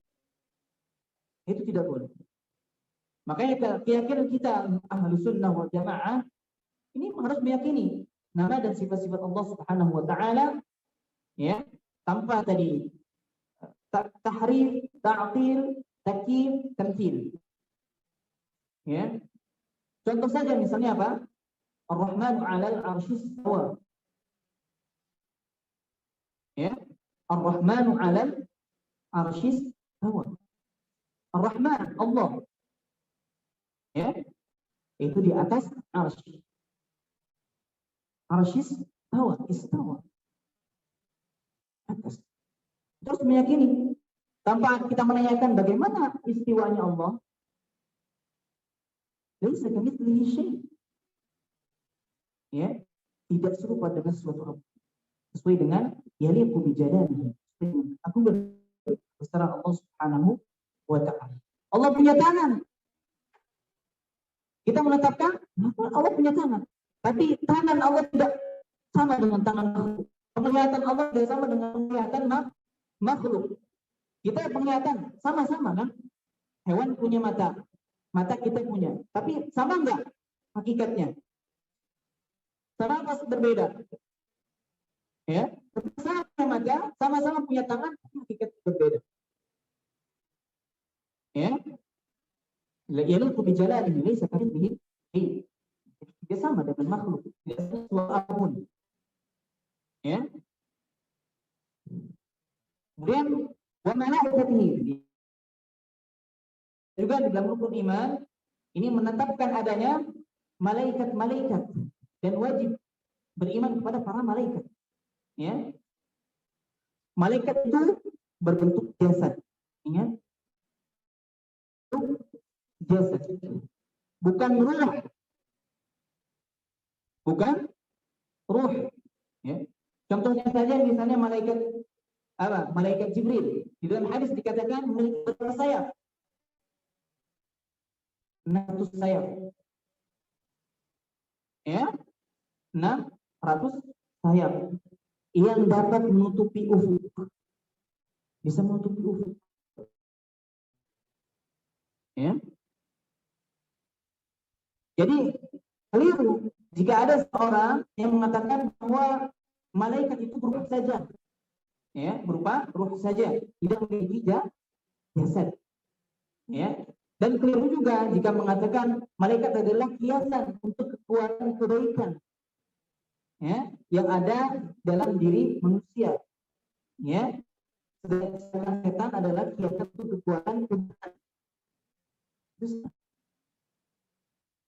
Itu tidak boleh. Makanya keyakinan kita Ahlus Sunnah wal Jamaah ini harus meyakini nama dan sifat-sifat Allah Subhanahu wa taala, ya, tanpa tadi tahrif, ta'til, takyif, tamtsil. Ya. Contoh saja misalnya apa? Ar-Rahmanu 'alal 'arsyis istawa. Ya. Ar-Rahmanu 'alal 'arsyis istawa. Ar-Rahman, Allah. Ya. Itu di atas arsy. Arsyis istawa. Atas. Terus meyakini tanpa kita menanyakan bagaimana istiwanya Allah. Laisa kamitslihi syai'. Ya, tidak serupa dengan suatu apa. Sesuai dengan yaliqu bi jalalihi. Aku berbicara Allah Subhanahu wa taala. Allah punya tangan. Kita menetapkan Allah punya tangan. Tapi tangan Allah tidak sama dengan tangan makhluk. Penglihatan Allah tidak sama dengan penglihatan makhluk. Kita penglihatan sama-sama kan? Hewan punya mata. Mata kita punya. Tapi sama enggak hakikatnya? Sama apa berbeda? Ya, sama punya mata, sama-sama punya tangan, hakikat berbeda. Ya. Yaliqu bi jalalihi laisa kamitslihi syai'. Dia sama dengan makhluk, tidak sesuatu apapun. Ya. Kemudian wa malaikatihi. Juga di dalam rukun iman ini menetapkan adanya malaikat-malaikat dan wajib beriman kepada para malaikat. Ya. Malaikat itu berbentuk jasad. Ingat? Jasad. Bukan ruh. Bukan ruh. Ya. Contohnya saja misalnya malaikat apa? Malaikat Jibril. Di dalam hadis dikatakan berapa sayap? 600 sayap. Ya. 600 sayap yang dapat menutupi ufuk. Bisa menutupi ufuk. Ya. Jadi keliru jika ada seorang yang mengatakan bahwa malaikat itu berupa saja, ya, berupa ruh saja, tidak memiliki jasad, ya. Dan keliru juga jika mengatakan malaikat adalah kiasan untuk kekuatan kebaikan, ya, yang ada dalam diri manusia, ya. Sedangkan setan adalah kiasan untuk kekuatan kebaikan.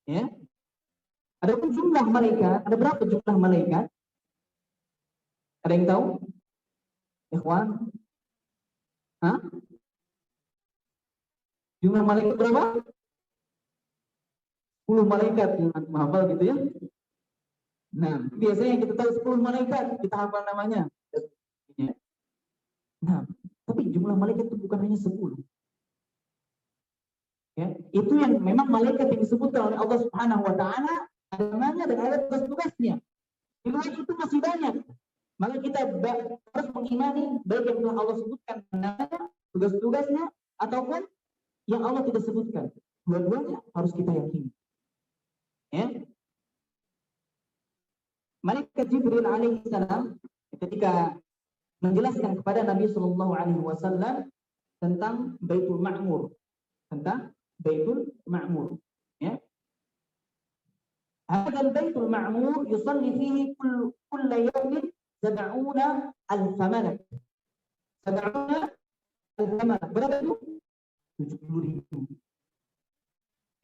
Ya. Adapun jumlah malaikat, ada berapa jumlah malaikat? Ada yang tahu? Ikhwan? Hah? Jumlah malaikat berapa? 10 malaikat yang menghafal gitu ya. Nah, biasanya kita tahu 10 malaikat, kita hafal namanya. Nah, tapi jumlah malaikat itu bukan hanya 10. Ya, itu yang memang malaikat yang disebutkan oleh Allah Subhanahu wa taala ada namanya dan ada tugas-tugasnya. Di luar itu masih banyak. Maka kita harus mengimani baik yang telah Allah sebutkan namanya, tugas-tugasnya ataupun yang Allah tidak sebutkan. Dua-duanya harus kita yakini. Ya. Malaikat Jibril alaihi salam ketika menjelaskan kepada Nabi Shallallahu alaihi wasallam tentang Baitul Ma'mur, tentang Baitul Ma'mur, ya. Hadzal Baitul Ma'mur yusalli fihi kull yawmin 70,000 malak. 70,000 malak. Berapa itu? 70.000.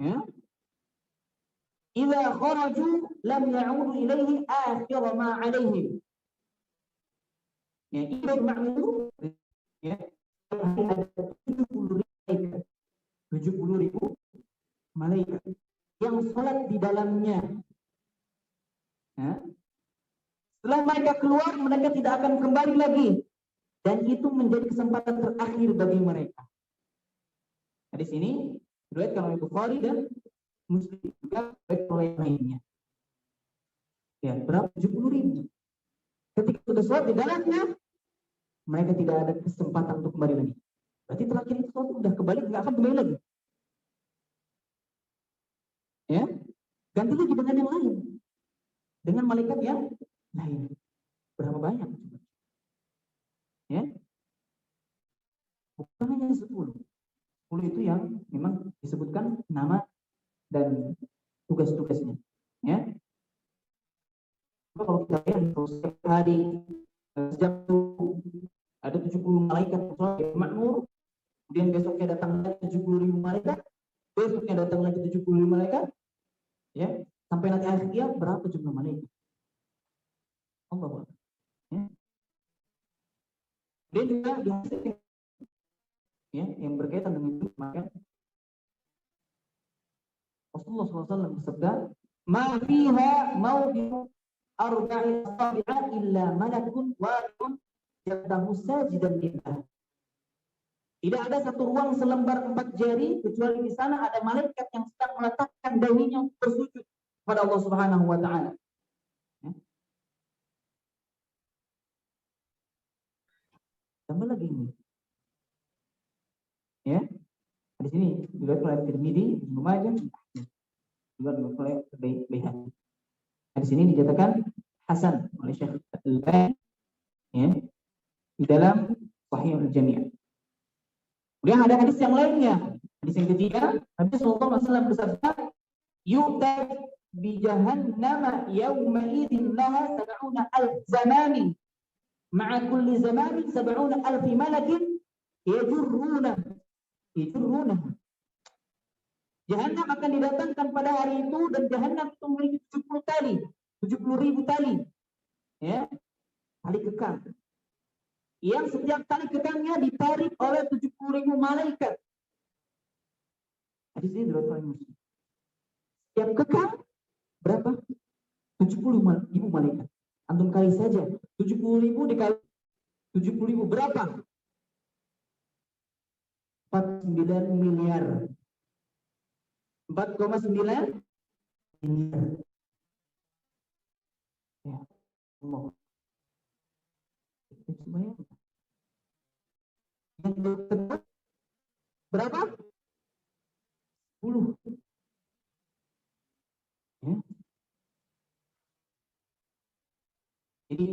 Ya. Idza kharaju lam ya'udu ilaihi akhir ma 'alaihim. Ya, Baitul Ma'mur ya, ada 70.000 malaikat yang sholat di dalamnya. Ya. Setelah mereka keluar, mereka tidak akan kembali lagi. Dan itu menjadi kesempatan terakhir bagi mereka. Nah, di sini diriwayatkan oleh Bukhari dan Muslim juga oleh yang lainnya. Ya, berapa? 70.000. Ketika sudah sholat di dalamnya, mereka tidak ada kesempatan untuk kembali lagi. Berarti terakhir itu sudah kembali, nggak akan kembali lagi. Ya, ganti lagi dengan yang lain, dengan malaikat yang lain. Berapa banyak? Ya, bukan hanya 10. 10 itu yang memang disebutkan nama dan tugas-tugasnya. Ya, kalau kita lihat setiap hari sejak itu ada 70 malaikat makmur, kemudian besoknya datang lagi 70.000 malaikat, besoknya datang lagi 70.000 malaikat, ya, sampai nanti akhir kiamat berapa jumlah malaikat? Allah. Ya. Dia juga dihasilkan, ya, yang berkaitan dengan itu, maka Rasulullah SAW bersabda, "Ma fiha mawdi'u arba'i asabi'a illa malakun wa'idun yadahu sajidan lillah." Tidak ada satu ruang selembar 4 jari kecuali di sana ada malaikat yang sedang meletakkan dahinya untuk bersujud kepada Allah Subhanahu wa taala. Tambah lagi ini. Ya. Di sini dilihat oleh Tirmidzi, Ibnu Majah, juga oleh Baihaqi. Di sini dinyatakan hasan oleh Syekh Al-Albani, ya, di dalam Sahih Al-Jami'. Kemudian ada hadis yang lainnya. Hadis yang ketiga, Nabi sallallahu alaihi wasallam bersabda, "Yu'ta bi jahannama yawma idzin laha 70,000 zamanin. Ma'a kulli zamanin 70,000 malakin yajurruna." Jahannam akan didatangkan pada hari itu dan Jahannam itu memiliki 70 tali, 70.000 tali, ya, tali kekang. Yang setiap tali kekangnya ditarik oleh 70.000 malaikat. Hadis ini diriwayatkan oleh Muslim. Setiap kekang berapa? 70.000 malaikat. Antum kali saja 70.000 dikali 70.000 berapa? 4,9 miliar. 4,9 miliar. Ya, Allah. Yang kedua berapa? 10. Ya. Jadi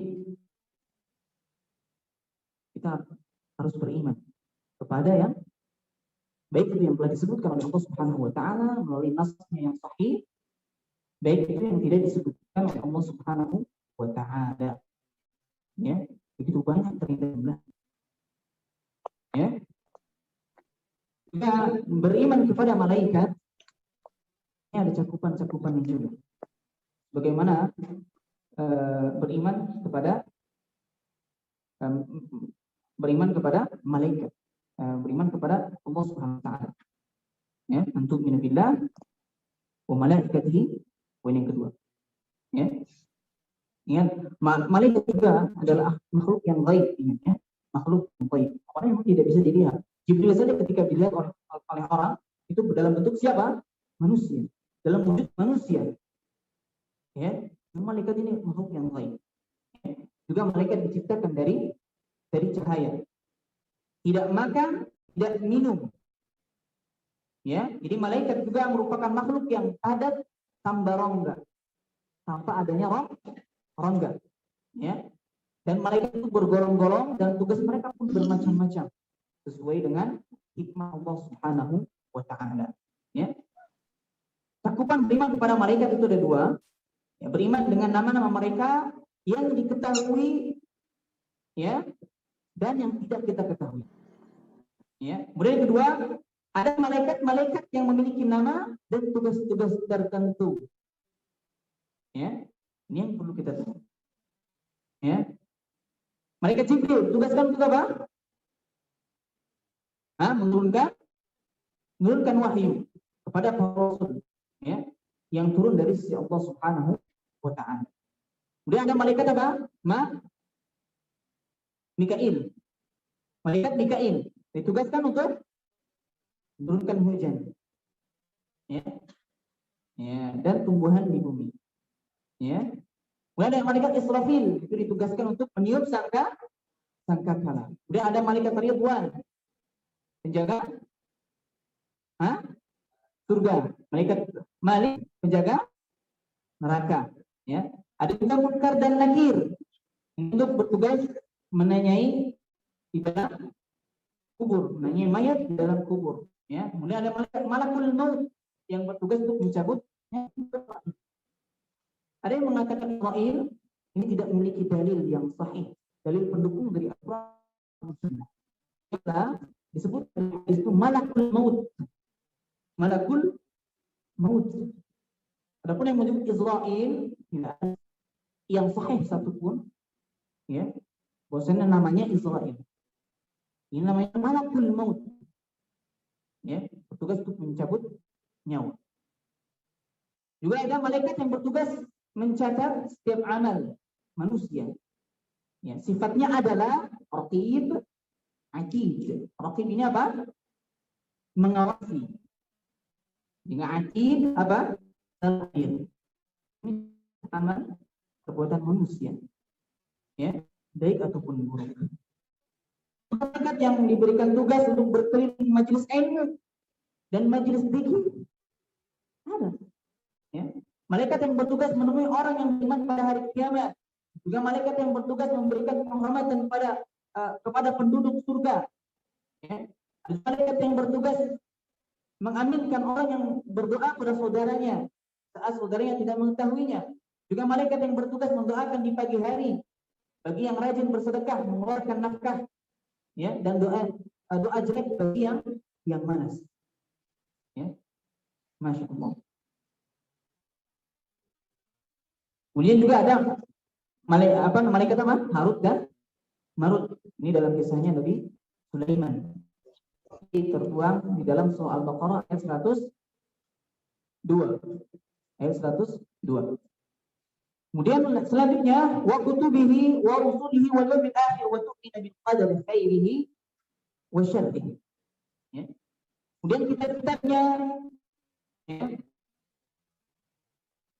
kita harus beriman kepada yang baik itu yang telah disebutkan oleh Allah Subhanahu wa taala melalui nasnya yang sahih, baik itu yang tidak disebutkan oleh Allah Subhanahu wa taala. Ya, begitu banyak terjadi. Ya. Kita beriman kepada malaikat ini ada cakupan-cakupan juga. Bagaimana beriman kepada beriman kepada malaikat, beriman kepada Allah Subhanahu wa taala. Ya, antum min billah wa malaikatihi, poin yang kedua. Ya. Ingat, malaikat juga adalah makhluk yang gaib, ya. Makhluk yang gaib. Orang yang tidak bisa dilihat. Jibril saja ketika dilihat oleh orang itu dalam bentuk siapa? Manusia. Dalam wujud manusia. Ya, malaikat ini makhluk yang gaib. Ya. Juga malaikat diciptakan dari cahaya. Tidak makan, tidak minum. Ya, jadi malaikat juga merupakan makhluk yang padat tanpa rongga. Tanpa adanya rongga. Ya. Dan malaikat itu bergolong-golong dan tugas mereka pun bermacam-macam sesuai dengan hikmah Allah Subhanahu wa taala. Ya. Cakupan beriman kepada malaikat itu ada dua. Ya, beriman dengan nama-nama mereka yang diketahui, ya, dan yang tidak kita ketahui. Ya. Kemudian yang kedua, ada malaikat-malaikat yang memiliki nama dan tugas-tugas tertentu. Ya. Ini yang perlu kita tahu. Ya. Malaikat Jibril tugaskan untuk apa? Menurunkan wahyu kepada para rasul, ya, yang turun dari sisi Allah Subhanahu wa taala. Kemudian ada malaikat apa? Mikail. Malaikat Mikail ditugaskan untuk menurunkan hujan. Ya. Ya, dan tumbuhan di bumi. Ya. Kemudian ada malaikat Israfil, itu ditugaskan untuk meniup sangkakala. Kemudian ada malaikat Ridwan, penjaga surga. Malaikat Malik, penjaga neraka. Ya. Ada juga Munkar dan Nakir untuk bertugas menanyai di dalam kubur, menanyai mayat di dalam kubur. Ya. Kemudian ada malaikat Malakul Maut yang bertugas untuk mencabut. Ada yang mengatakan Israel ini tidak memiliki dalil yang sahih, dalil pendukung dari Al-Quran. Kita disebut itu Malakul Maut. Malakul Maut. Adapun yang menyebut Israel tidak ada yang sahih satupun, ya, bahwasanya namanya Israel. Ini namanya Malakul Maut. Ya, bertugas untuk mencabut nyawa. Juga ada malaikat yang bertugas mencatat setiap amal manusia. Ya, sifatnya adalah raqib, atid. Raqib ini apa? Mengawasi. Dengan atid apa? Ini amal perbuatan manusia. Ya, baik ataupun buruk. Malaikat yang diberikan tugas untuk berkeliling majelis ilmu dan majelis zikir ada. Ya. Malaikat yang bertugas menemui orang yang beriman pada hari kiamat. Juga malaikat yang bertugas memberikan penghormatan kepada penduduk surga. Ya. Malaikat yang bertugas mengaminkan orang yang berdoa pada saudaranya saat saudaranya tidak mengetahuinya. Juga malaikat yang bertugas mendoakan di pagi hari bagi yang rajin bersedekah, mengeluarkan nafkah, ya, dan doa jelek bagi yang malas. Ya. Masya Allah. Kemudian juga ada malaikat apa? Harut dan Marut. Ini dalam kisahnya Nabi Sulaiman. Ini tertuang di dalam surah Al-Baqarah ayat 102. Ayat 102. Kemudian selanjutnya wa kutubihi wa rusulihi wal yawmil akhir wa tu'minu bil qadari khairihi wa syarrihi. Ya. Kemudian kitab-kitabnya, ya,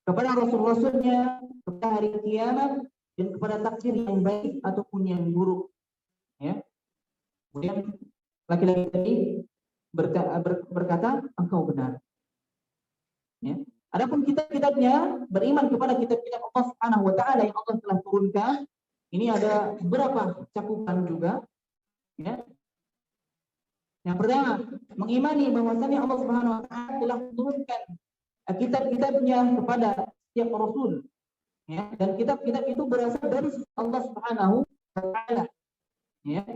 kepada rasul-rasulnya, kepada hari kiamat, dan kepada takdir yang baik ataupun yang buruk. Ya. Kemudian laki-laki tadi berkata, engkau benar. Ya. Adapun kitab-kitabnya, beriman kepada kitab-kitab Allah Subhanahu wa taala yang Allah telah turunkan. Ini ada beberapa cakupan juga. Ya. Yang pertama, mengimani bahwasanya Allah Subhanahu wa taala telah menurunkan kitab-kitabnya kepada setiap rasul, ya, dan kitab-kitab itu berasal dari Allah Subhanahu wa taala, ya.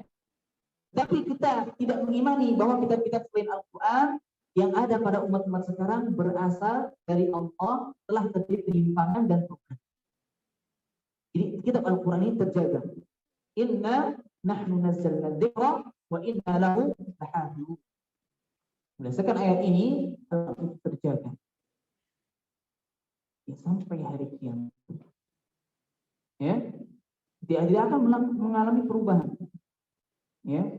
Tapi kita tidak mengimani bahwa kitab-kitab selain Al-Qur'an yang ada pada umat-umat sekarang berasal dari Allah, telah terjadi penyimpangan dan perubahan. Jadi kitab Al-Qur'an ini terjaga. Inna nahnu nazzalna dzikra wa inna lahu lahafizun. Berdasarkan ayat ini itu terjaga ya, sampai hari kiamat. Ya, tidak akan mengalami perubahan. Ya,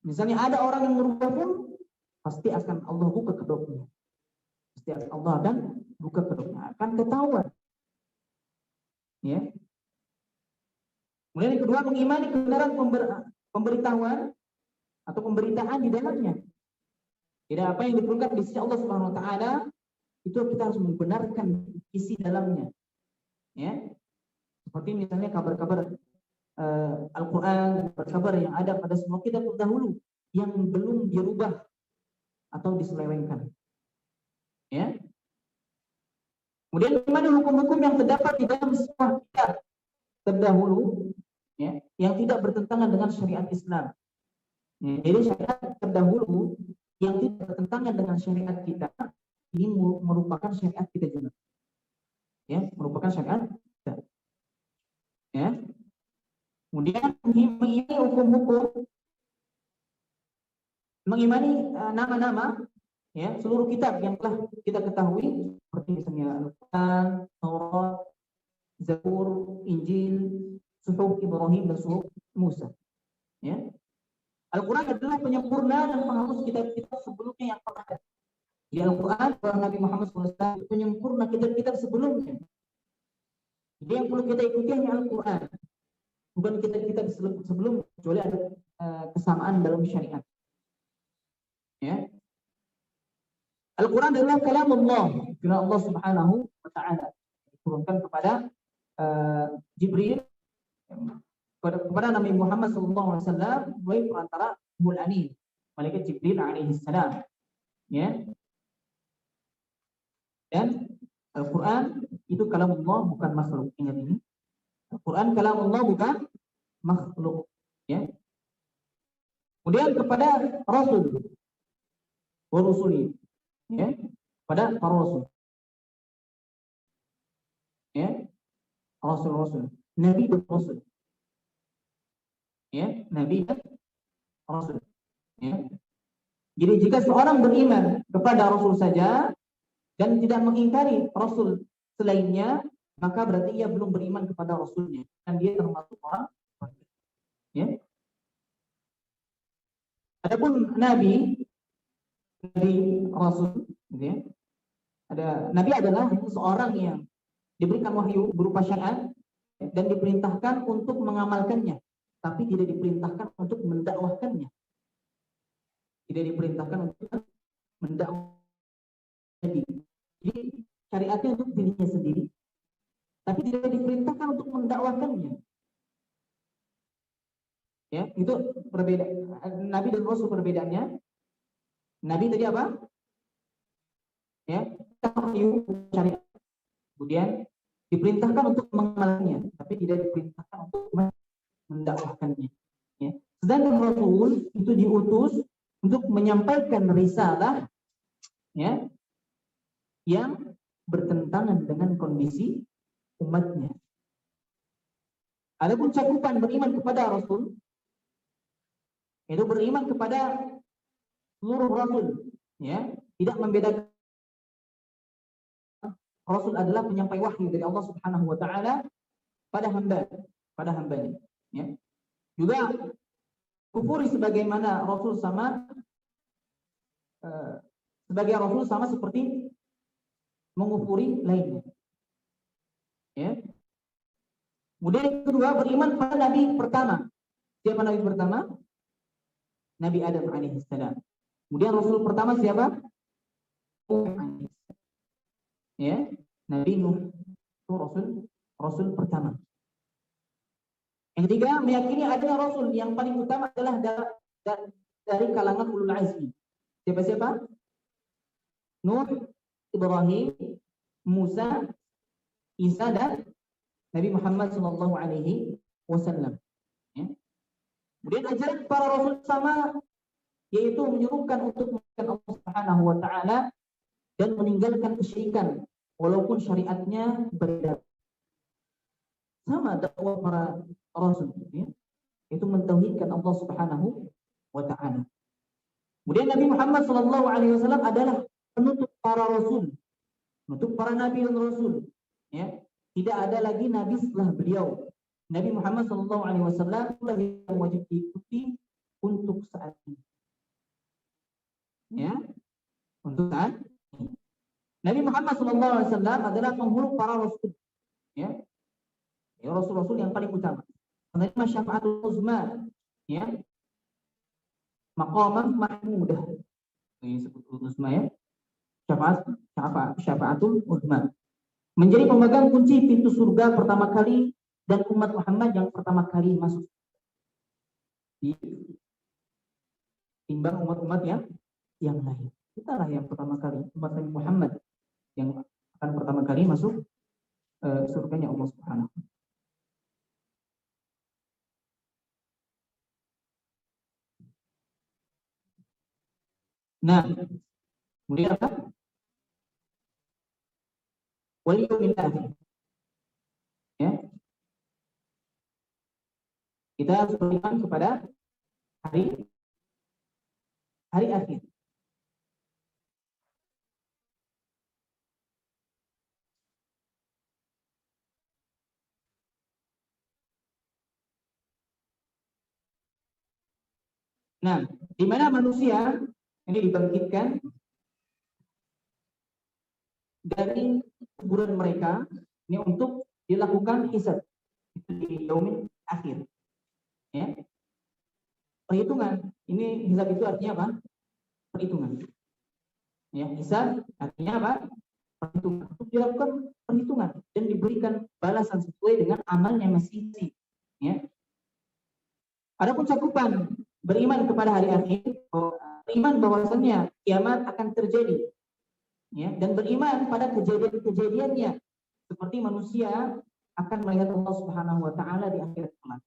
misalnya ada orang yang merubah pun pasti akan Allah buka kedoknya. Pasti Allah akan buka kedoknya, akan ketahuan. Ya. Kemudian yang kedua, mengimani kebenaran pemberitahuan atau pemberitaan di dalamnya. Tidak apa yang diturunkan di sisi Allah Subhanahu wa taala itu kita harus membenarkan isi dalamnya. Ya. Seperti misalnya kabar-kabar Al-Qur'an, kabar yang ada pada semua kitab terdahulu yang belum dirubah atau diselewengkan. Ya. Kemudian bagaimana hukum-hukum yang terdapat di dalam semua kitab terdahulu ya, yang tidak bertentangan dengan syariat Islam. Ya, jadi syariat terdahulu yang tidak bertentangan dengan syariat kita ini merupakan syariat kita juga. Ya, merupakan syariat kita. Ya. Kemudian mengimani hukum-hukum, mengimani nama-nama ya seluruh kitab yang telah kita ketahui seperti misalnya Al-Quran, Taurat, Zabur, Injil, Suhuf Ibrahim dan Suhuf Musa. Ya. Al-Quran adalah penyempurna dan penghapus kitab-kitab sebelumnya yang pernah ada. Di Al-Quran, Nabi Muhammad SAW penyempurna kitab-kitab sebelumnya. Jadi yang perlu kita ikuti hanya Al-Quran, bukan kitab-kitab sebelum, kecuali ada kesamaan dalam syariat. Ya. Al-Quran adalah kalam Allah, firman Allah Subhanahu wa taala. Diturunkan kepada Jibril kepada Nabi Muhammad SAW melalui perantara Ruhul Amin, malaikat Jibril alaihi salam. Ya. Dan Al-Quran itu kalam Allah, bukan makhluk. Ingat ini. Al-Quran kalam Allah, bukan makhluk. Ya. Kemudian kepada Rasul wa rusuli, ya, pada para Rasul. Ya. Rasul-Rasul, Nabi dan Rasul. Ya, Nabi dan Rasul. Ya. Jadi jika seorang beriman kepada Rasul saja dan tidak mengingkari Rasul selainnya, maka berarti ia belum beriman kepada Rasulnya dan dia termasuk orang kafir. Ya. Adapun Nabi Rasul, gitu ya. Nabi adalah seorang yang diberikan wahyu berupa syariat dan diperintahkan untuk mengamalkannya, tapi tidak diperintahkan untuk mendakwahkannya. Tidak diperintahkan untuk mendakwahkannya. Jadi syariatnya untuk dirinya sendiri, tapi tidak diperintahkan untuk mendakwahkannya. Ya, itu berbeda. Nabi dan Rasul perbedaannya. Nabi tadi apa? Ya, wahyu syariat. Kemudian diperintahkan untuk mengamalkannya, tapi tidak diperintahkan untuk mendakwahkannya. Ya. Sedangkan Rasul itu diutus untuk menyampaikan risalah, ya, yang bertentangan dengan kondisi umatnya. Adapun cakupan beriman kepada Rasul, itu beriman kepada seluruh Rasul, ya, tidak membedakan. Rasul adalah penyampai wahyu dari Allah Subhanahu wa taala pada hambanya. Ya. Juga kufuri sebagaimana Rasul sama sebagai Rasul sama seperti mengufuri lainnya. Ya. Kemudian yang kedua, beriman pada Nabi pertama. Siapa Nabi pertama? Nabi Adam alaihissalam. Kemudian Rasul pertama siapa? Ya, Nabi Nuh itu Rasul pertama. Yang ketiga, meyakini adanya Rasul yang paling utama adalah dari kalangan ulul azmi. Siapa? Nuh, Ibrahim, Musa, Isa dan Nabi Muhammad SAW. Ya. Kemudian ajaran para Rasul sama, yaitu menyuruhkan untuk mengenal Allah Subhanahu wa taala dan meninggalkan kesyirikan walaupun syariatnya berbeda. Sama dakwah para Rasul, ya. itu mentauhidkan Allah Subhanahu wa taala. Kemudian Nabi Muhammad sallallahu alaihi wasallam adalah penutup para rasul, penutup para nabi dan rasul. Ya, tidak ada lagi nabi setelah beliau. Nabi Muhammad sallallahu alaihi wasallam yang wajib diikuti untuk saat ini. Ya, untuk saat ini. Nabi Muhammad sallallahu alaihi wasallam adalah penghulu para rasul. Ya, rasul-rasul yang paling utama. Menerima syafaatul uzma, ya, maqamah mahmudah. Ini disebut uzma, ya. Syafaatul uzma. Menjadi pemegang kunci pintu surga pertama kali dan umat Muhammad yang pertama kali masuk. Timbang umat-umat yang lain. Kita lah yang pertama kali, umat Nabi Muhammad yang akan pertama kali masuk surganya Allah Subhanahu. Nah, kemudian apa? Wal yaumil akhir. Ya. Kita harus beriman kepada hari akhir. Nah, di mana manusia ini dibangkitkan dari kuburan mereka ini untuk dilakukan hisab di yaumil akhir. Ya. Perhitungan. Ini hisab itu artinya apa? Perhitungan. Ya, hisab artinya apa? Perhitungan. Untuk dilakukan perhitungan dan diberikan balasan sesuai dengan amalnya masing-masing. Ya. Adapun cakupan beriman kepada hari akhir, beriman bahwasannya kiamat akan terjadi, ya, dan beriman pada kejadian-kejadiannya, seperti manusia akan melihat Allah Subhanahu wa taala di akhirat kelak.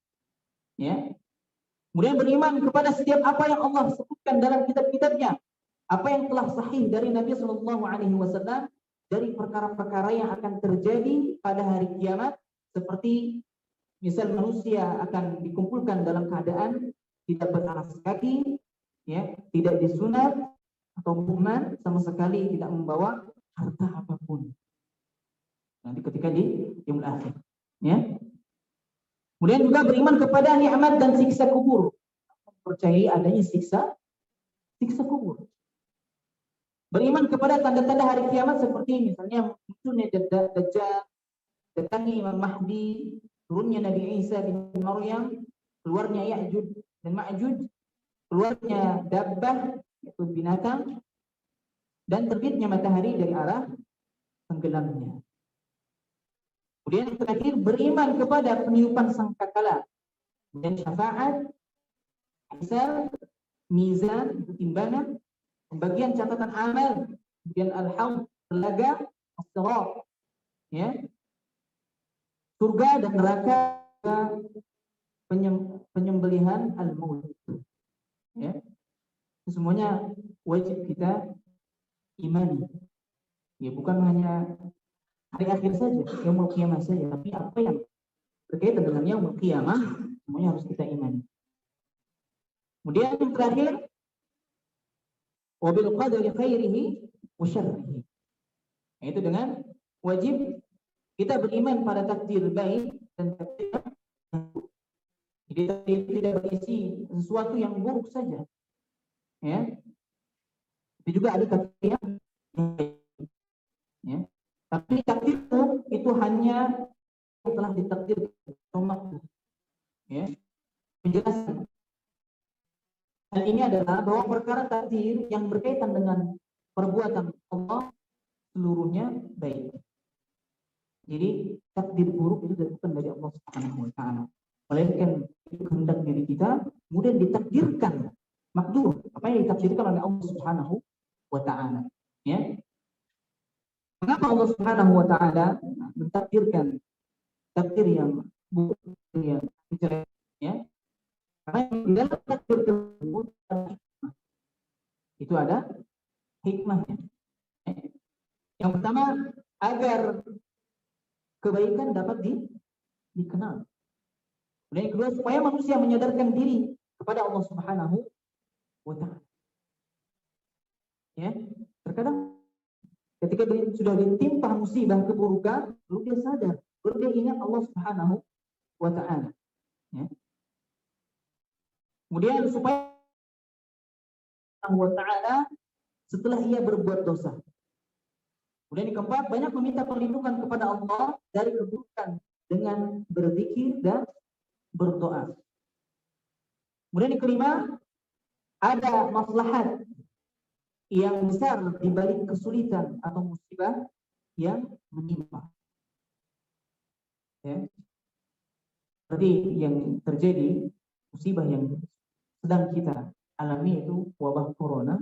Ya. Kemudian beriman kepada setiap apa yang Allah sebutkan dalam kitab-kitabnya, apa yang telah sahih dari Nabi Shallallahu alaihi wasallam dari perkara-perkara yang akan terjadi pada hari kiamat, seperti misal manusia akan dikumpulkan dalam keadaan tidak beralas kaki, ya, tidak disunat atau muhman, sama sekali tidak membawa harta apapun. Nanti ketika di yaumul akhir, ya. Kemudian juga beriman kepada nikmat dan siksa kubur. Percayai adanya siksa kubur. Beriman kepada tanda-tanda hari kiamat seperti misalnya munculnya Dajjal, datangnya Imam Mahdi, turunnya Nabi Isa bin Maryam, keluarnya Ya'juj dan Ma'juj, keluarnya dabbah yaitu binatang, dan terbitnya matahari dari arah tenggelamnya. Kemudian yang terakhir beriman kepada peniupan sangkakala dan syafaat, hisab, mizan, timbangan, pembagian catatan amal, kemudian al-haud, telaga, as-sirat, ya, surga dan neraka, penyembelihan al-maut. Ya. Semuanya wajib kita imani. Ya, bukan hanya hari akhir saja, yaumul qiyamah saja, tapi apa yang berkaitan dengan yaumul qiyamah semuanya harus kita imani. Kemudian yang terakhir, wabil qadari khairihi wa syarrihi. Yaitu dengan wajib kita beriman pada takdir baik dan takdir buruk. Jadi tidak berisi sesuatu yang buruk saja, ya. Tapi juga ada takdir yang baik, ya. Tapi takdir itu hanya yang telah ditakdirkan, ya. Penjelasan hal ini adalah bahwa perkara takdir yang berkaitan dengan perbuatan Allah seluruhnya baik. Jadi takdir buruk itu bukan dari Allah Subhanahu wa taala. Melainkan itu kehendak diri kita, kemudian ditakdirkan makdur, apa yang ditakdirkan oleh Allah Subhanahu wa taala, ya. Mengapa Allah Subhanahu wa taala mentakdirkan takdir yang buruk, yang jelek, ya? Karena di dalam takdir tersebut itu ada hikmahnya. Yang pertama, agar kebaikan dapat dikenal. Kemudian yang kedua, supaya manusia menyadarkan diri kepada Allah Subhanahu wa Ta'ala. Ya, terkadang ketika dia sudah ditimpa musibah keburukan, lalu dia sadar, lalu dia ingat Allah Subhanahu wa Ta'ala. Ya. Kemudian supaya Allah wa Ta'ala setelah ia berbuat dosa. Kemudian yang keempat, banyak meminta perlindungan kepada Allah dari keburukan dengan berzikir dan berdoa. Kemudian yang kelima, ada maslahat yang besar di balik kesulitan atau musibah yang menimpa. Ya. Seperti yang terjadi, musibah yang sedang kita alami itu wabah corona.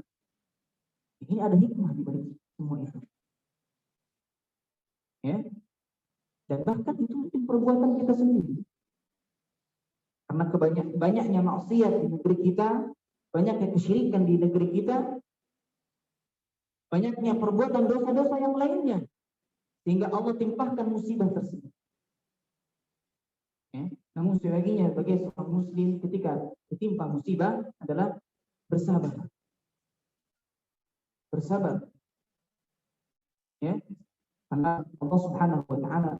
Ini ada hikmah di balik semua itu. Ya. Dan bahkan itu mungkin perbuatan kita sendiri. Karena banyaknya maksiat di negeri kita, banyaknya kesyirikan di negeri kita, banyaknya perbuatan dosa-dosa yang lainnya, sehingga Allah timpahkan musibah tersebut. Ya. Namun sebagian bagi seorang muslim ketika ditimpa musibah adalah bersabar. Bersabar. Ya. Karena Allah Subhanahu wa Ta'ala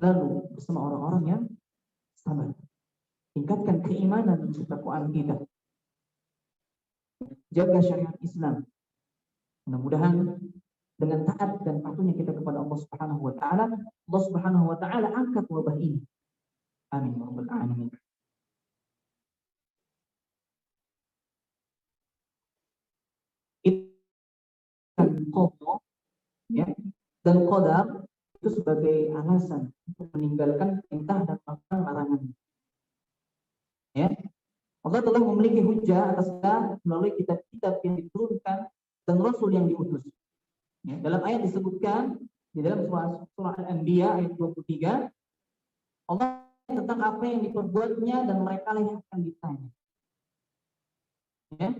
selalu bersama orang-orang yang sabar. Tingkatkan keimanan dan ketakwaan kita. Jaga syariat Islam. Mudah-mudahan dengan taat dan patuhnya kita kepada Allah Subhanahu wa Ta'ala, Allah Subhanahu wa Ta'ala angkat wabah ini. Amin ya rabbal alamin. Qadar, ya, dan qadar itu sebagai alasan untuk meninggalkan perintah dan larangan. Ya, Allah telah memiliki hujah atas kita melalui kitab-kitab yang diturunkan dan rasul yang diutus. Ya, dalam ayat disebutkan di dalam surah Al-Anbiya ayat 23, Allah tentang apa yang diperbuatnya dan mereka yang akan ditanya. Ya.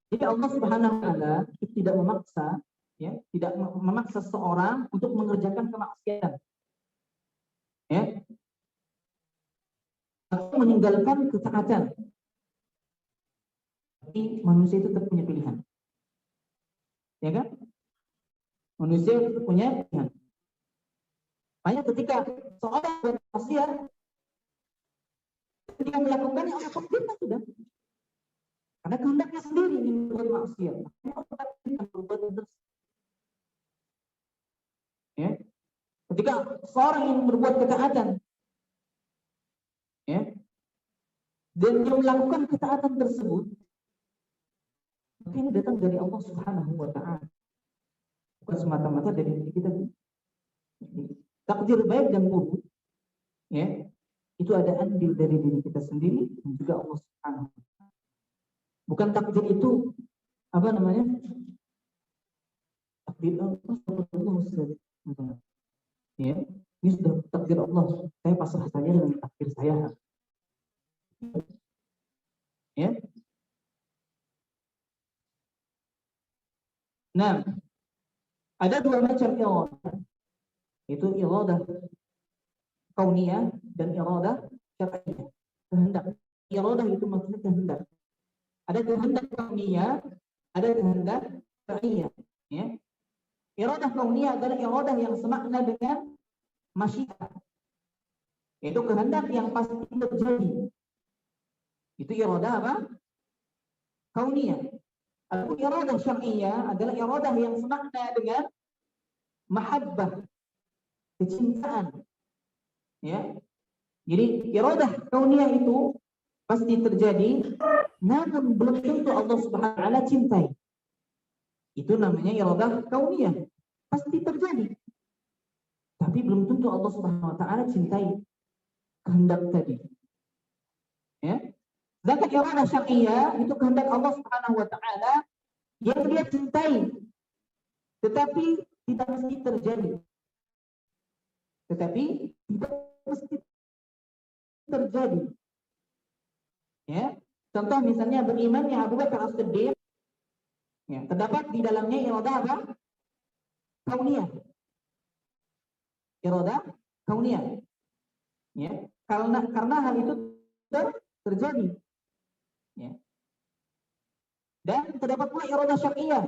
Jadi Allah Subhanahu wa Ta'ala tidak memaksa, ya, tidak memaksa seorang untuk mengerjakan kemaksiatan. Ya. Atau meninggalkan ketaatan. Tapi manusia itu tetap punya pilihan. Ya kan? Manusia itu punya pilihan. Makanya ketika seorang bermaksiat, ketika melakukannya Allah takdirkan sudah. Karena kehendaknya sendiri ingin berbuat maksiat. Makanya Allah takdirkan berbuat tersebut. Ya. Ketika seorang ingin berbuat ketaatan, ya, dan dia melakukan ketaatan tersebut, maka ini datang dari Allah Subhanahu wa Ta'ala, bukan semata-mata dari diri kita. Takdir baik dan buruk, ya, itu ada andil dari diri kita sendiri dan juga Allah Subhanahu wa Ta'ala. Bukan takdir itu apa namanya? Takdir Allah, ya, ini sudah takdir Allah. Saya pasrah saja dengan takdir saya. Ya. Nah, ada dua macam iradah. Itu iradah kauniyah dan iradah syar'iyyah. Kehendak. Iradah itu maksudnya kehendak. Ada kehendak kauniyah, ada kehendak syar'iyyah. Ya. Iradah kauniyah adalah iradah yang semakna dengan masyiat. Itu kehendak yang pasti terjadi. Itu iradah apa? Kauniyah. Adapun iradah syar'iyyah adalah iradah yang semakna dengan mahabbah, kecintaan. Ya. Jadi iradah kauniyah itu pasti terjadi, namun belum tentu Allah Subhanahu wa Ta'ala cintai. Itu namanya iradah kauniyah. Pasti terjadi. Tapi belum tentu Allah Subhanahu wa Ta'ala cintai kehendak tadi. Ya. Sedangkan iradah syar'iyyah itu kehendak Allah Subhanahu wa Ta'ala yang dia cintai, tetapi tidak mesti terjadi. Tetapi tidak mesti terjadi. Ya, contoh misalnya berimannya Abu Bakar As-Siddiq, ya, terdapat di dalamnya iradah apa? Kauniyah. Iradah kauniyah. Ya, karena hal itu terjadi. Ya. Dan terdapat pula iradah syar'iyah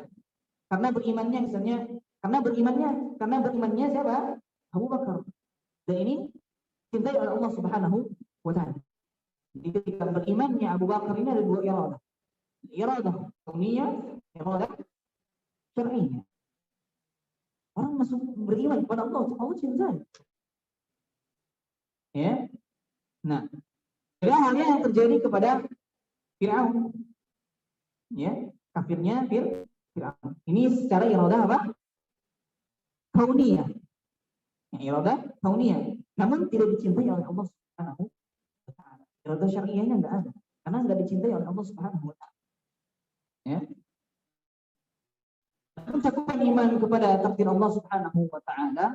karena berimannya siapa? Abu Bakar. Dan ini cintai oleh Allah Subhanahu wa taala. Jadi ketika berimannya Abu Bakar ini ada dua iradah. Iradah kauniyah, iradah syar'iyah. Orang masuk beriman kepada Allah, Allah cintai. Ya. Nah, ada halnya yang terjadi kepada Fir'aun. Ya, kafirnya Fir'aun. Ini secara iradah apa? Kauniyah. Ya, iradah kauniyah. Namun tidak dicintai oleh Allah Subhanahu wa taala. Iradah syar'iyahnya enggak ada. Karena enggak dicintai oleh Allah Subhanahu wa taala. Ya. Cakupan iman kepada takdir Allah Subhanahu wa taala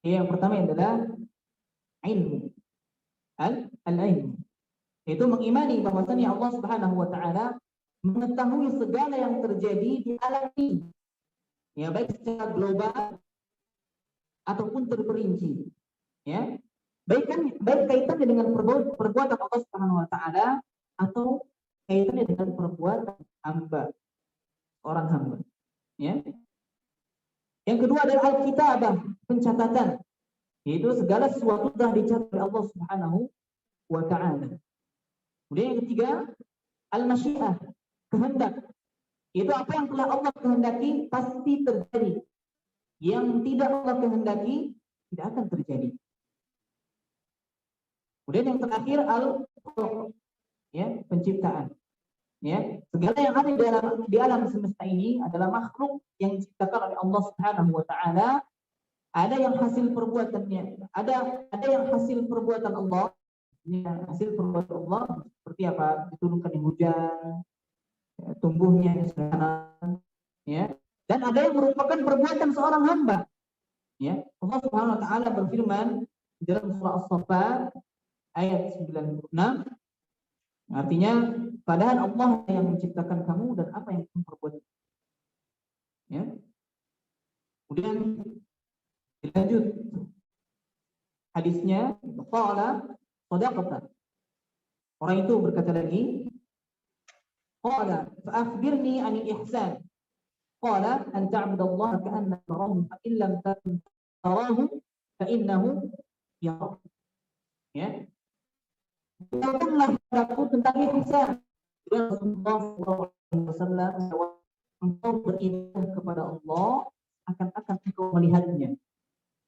yang pertama adalah ilmu. Al-ilmu. Itu mengimani bahwasanya Allah Subhanahu wa taala mengetahui segala yang terjadi di alam ini. Ya, baik secara global ataupun terperinci. Ya. Baik kaitannya dengan perbuatan Allah Subhanahu wa taala atau kaitannya dengan perbuatan hamba. Orang hamba. Ya. Yang kedua adalah al-kitabah, pencatatan. Yaitu segala sesuatu telah dicatat oleh Allah Subhanahu wa taala. Kemudian yang ketiga, al-masyiah, kehendak. Itu apa yang telah Allah kehendaki pasti terjadi. Yang tidak Allah kehendaki tidak akan terjadi. Kemudian yang terakhir al-khalq, ya, penciptaan. Ya, segala yang ada di alam semesta ini adalah makhluk yang diciptakan oleh Allah Subhanahu wa taala. Ada yang hasil perbuatannya, ada yang hasil perbuatan Allah. Ini hasil perbuatan Allah seperti apa? Diturunkan di hujan, ya, tumbuhnya di sana, ya. Dan ada yang merupakan perbuatan seorang hamba. Ya, Allah Subhanahu wa taala berfirman dalam surah As-Saffat ayat 96. Artinya, padahal Allah yang menciptakan kamu dan apa yang kamu perbuat. Ya. Kemudian dilanjut hadisnya, qala sadaqata. Orang itu berkata lagi, qala fa akhbirni 'anil ihsan. Qala an ta'budallaha ka'annaka tarahu fa in lam takun tarahu fa innahu yarak. Ya. Beritahukanlah padaku tentang ihsan. Rasulullah SAW, engkau beribadah kepada Allah akan engkau melihatnya.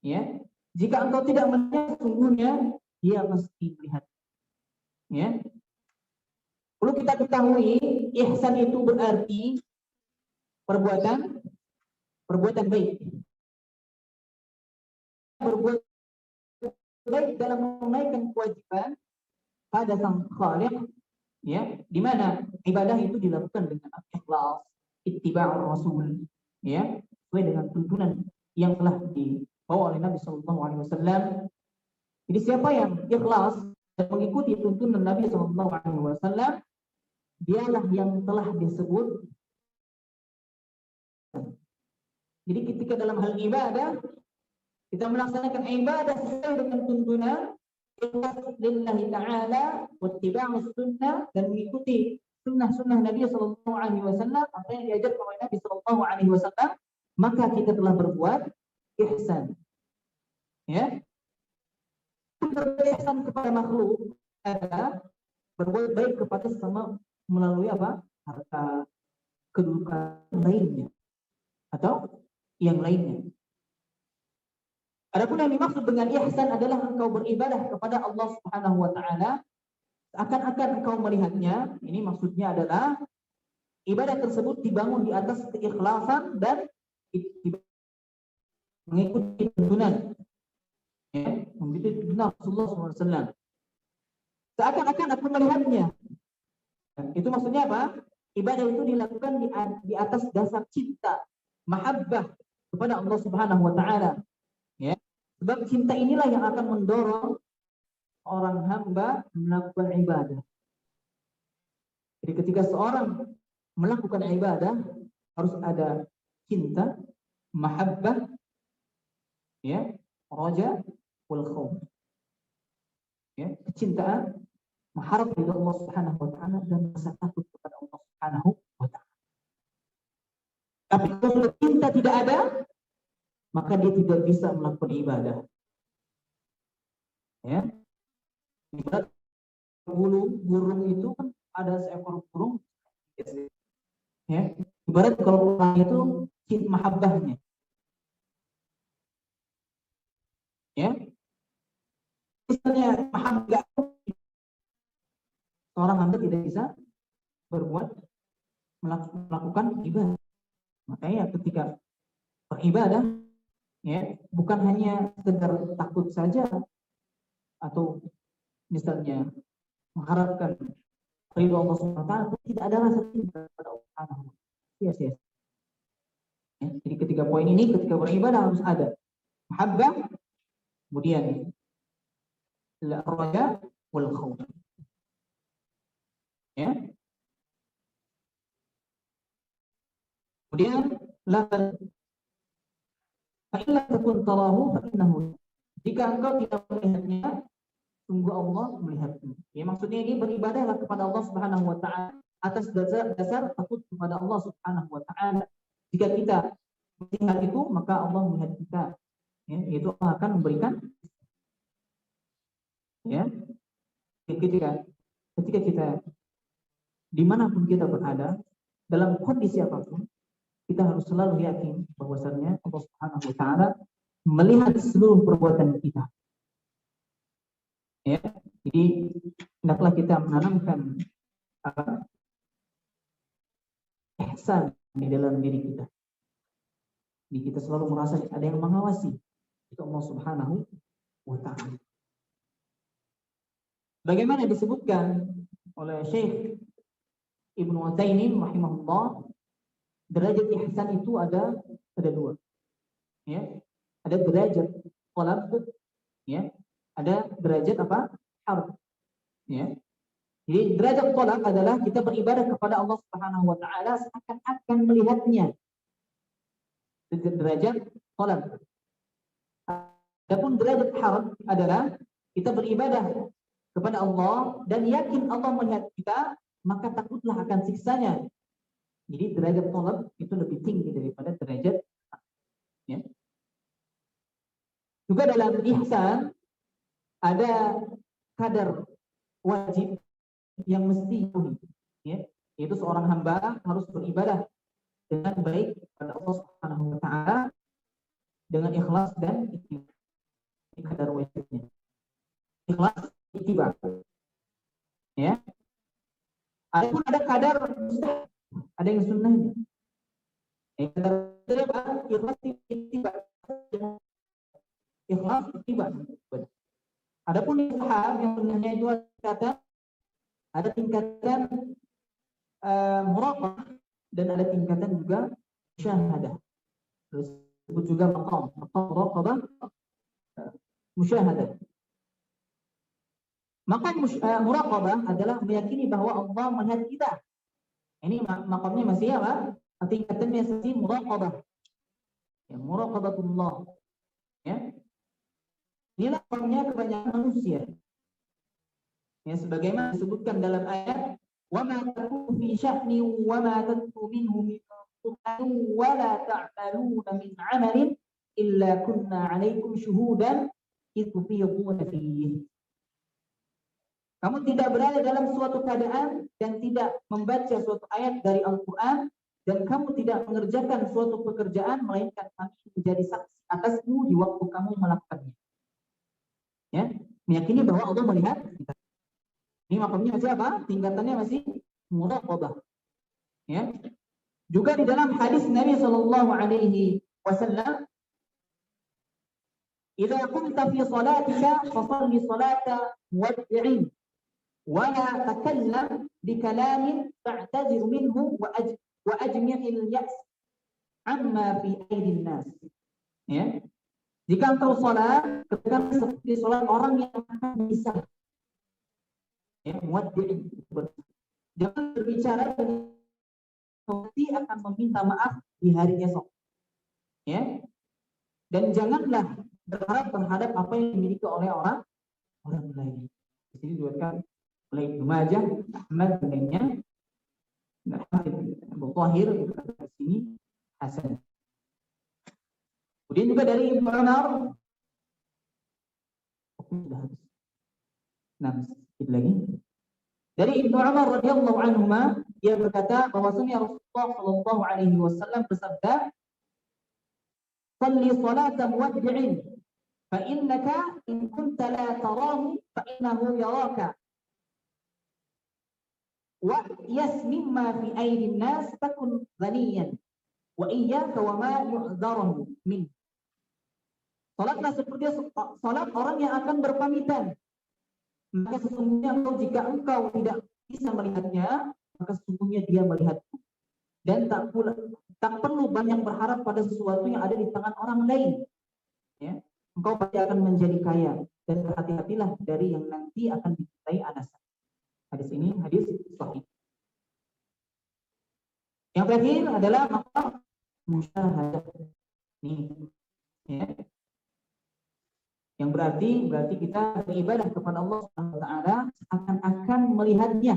Ya, jika engkau tidak melihat, sungguhnya Dia mesti melihat. Ya, perlu kita ketahui, ihsan itu berarti perbuatan baik. Berbuat baik dalam menunaikan kewajiban pada sang Khaliq, ya, di mana ibadah itu dilakukan dengan ikhlas, ittiba'ur rasul, ya, sesuai dengan tuntunan yang telah dibawa oleh Nabi sallallahu alaihi wasallam. Jadi siapa yang ikhlas dan mengikuti tuntunan Nabi sallallahu alaihi wasallam, dialah yang telah disebut. Jadi ketika dalam hal ibadah kita melaksanakan ibadah sesuai dengan tuntunan lillahi ta'ala wattiba'us sunnah, dan mengikuti sunnah-sunnah Nabi sallallahu alaihi wasallam, apa yang diajarkan oleh Nabi sallallahu alaihi wasallam, maka kita telah berbuat ihsan. Ya. Berbuat ihsan kepada makhluk adalah berbuat baik kepada sesama melalui apa? Harta, kedudukan lainnya atau yang lainnya. Adapun yang dimaksud dengan ihsan adalah engkau beribadah kepada Allah Subhanahu wa taala seakan-akan engkau melihatnya. Ini maksudnya adalah ibadah tersebut dibangun di atas keikhlasan dan mengikuti tuntunan, ya, mengikuti tuntunan Rasulullah SAW. Seakan-akan aku melihatnya. Itu maksudnya apa? Ibadah itu dilakukan di atas dasar cinta, mahabbah kepada Allah Subhanahu wa taala. Ya. Sebab cinta inilah yang akan mendorong orang hamba melakukan ibadah. Jadi ketika seorang melakukan ibadah harus ada cinta, mahabbah, ya, raja, wal khauf. kecintaan, mengharap ridha Allah Subhanahu wa taala dan rasa takut kepada Allah Subhanahu wa taala. Tapi kalau cinta tidak ada, maka dia tidak bisa melakukan ibadah. Ya. Ibarat burung itu kan ada seekor burung. Ya. Ibarat kalau orang itu cinta mahabbahnya. Ya. Misalnya mahabbah, orang Anda tidak bisa melakukan ibadah. Makanya ketika beribadah, ya, bukan hanya sekedar takut saja atau misalnya mengharapkan ridho Allah Subhanahu wa taala, tidak ada rasa cinta kepada Allah Subhanahu wa taala. Yes. Ya, jadi ketiga poin ini ketika beribadah harus ada mahabbah, kemudian raja wal khauf. Ya. Kemudian fa'illa takun tarahu fa'innahu. Jika engkau tidak melihatnya, sungguh Allah melihatmu. Ya, maksudnya ini beribadahlah kepada Allah Subhanahu wa taala atas dasar takut kepada Allah Subhanahu wa taala. Jika kita melihat itu, maka Allah melihat kita. Ya, itu akan memberikan, ya, ketika kita dimanapun kita berada, dalam kondisi apapun, kita harus selalu yakin bahwasannya Allah Subhanahu wa taala melihat seluruh perbuatan kita. Ya, jadi hendaklah kita menanamkan ihsan di dalam diri kita. Jadi kita selalu merasa ada yang mengawasi, itu Allah Subhanahu wa taala. Bagaimana disebutkan oleh Syekh Ibnu Utsaimin rahimahullah, derajat ihsan itu ada dua. Ya. Ada derajat talab, ya. Ada derajat apa? Harf. Ya. Jadi derajat talab adalah kita beribadah kepada Allah Subhanahu wa taala seakan-akan melihatnya. Derajat talab. Adapun derajat harf adalah kita beribadah kepada Allah dan yakin Allah melihat kita, maka takutlah akan siksanya. Jadi derajat talab itu lebih tinggi daripada derajat, ya. Juga dalam ihsan ada kadar wajib yang mesti dipenuhi, ya. Yaitu seorang hamba harus beribadah dengan baik kepada Allah Subhanahu wa taala dengan ikhlas dan ittiba. Ini kadar wajibnya. Ikhlas, ittiba. Ya. Adapun ada kadar mustahab, ada yang sunnahnya. Ikhlas ittiba. Ikhlas ittiba. Adapun mustahab yang sunnahnya itu ada tingkatan muraqabah dan ada tingkatan juga musyahadah. Terus disebut juga maqam muraqabah, musyahadah. Maka muraqabah adalah meyakini bahwa Allah melihat kita. Ini makamnya masih apa? Tingkatannya masih muraqabah. Ya, muraqabatullah. Ya. Inilah makamnya kebanyakan manusia. Ya, sebagaimana disebutkan dalam ayat, "Wa ma takunu fi sya'ni wa ma tatlu minhu min qur'an wa la ta'maluna min 'amalin illa kunna 'alaikum syuhudan idh tufiduna fihi." Kamu tidak berada dalam suatu keadaan dan tidak membaca suatu ayat dari Al-Quran, dan kamu tidak mengerjakan suatu pekerjaan melainkan kami menjadi saksi atasmu di waktu kamu melakukannya. Ya, meyakini bahwa Allah melihat kita. Ini makamnya masih apa? Tingkatannya masih muraqabah. Ya. Juga di dalam hadis Nabi sallallahu alaihi wasallam, "Idza kunta fi salatika fashalli salata muwaddi'in ولا تكلم بكلام تعتذر منه وأجمع اليأس عما في أيدي الناس." Ya. Jika engkau salat, katakan seperti salat orang yang akan bisa. Ya, muwaddi'in. Jangan berbicara seperti akan meminta maaf di hari esok. Ya. Dan janganlah berharap terhadap apa yang dimiliki oleh orang lain. Di sini diriwayatkan oleh Ibnu Majah, Ahmad dan lainnya. Nah, Abu Thahir itu kata di sini hasan. Kemudian juga dari Ibnu Umar, sudah habis. Nah, sedikit lagi. Dari Ibnu Umar radhiyallahu anhuma, dia berkata bahwasanya Rasulullah sallallahu alaihi wasallam bersabda, "Shalli salata muwaddi'in, fa innaka in kunta la tarahu fa innahu yaraka. Wa yasmim ma fi aydin nas takun ghaniyan wa iyyaka wa ma yu'dharu min." Salatlah seperti salat orang yang akan berpamitan. Maka sesungguhnya jika engkau tidak bisa melihatnya, maka sesungguhnya dia melihatmu. Dan tak perlu banyak berharap pada sesuatu yang ada di tangan orang lain. Ya. Engkau pasti akan menjadi kaya. Dan berhati-hatilah dari yang nanti akan dicintai anasan. Hadis ini hadis sahih. Yang terakhir adalah maqam musyahadah. Nih, ya. Yang berarti kita beribadah kepada Allah Subhanahu wa taala akan melihatnya,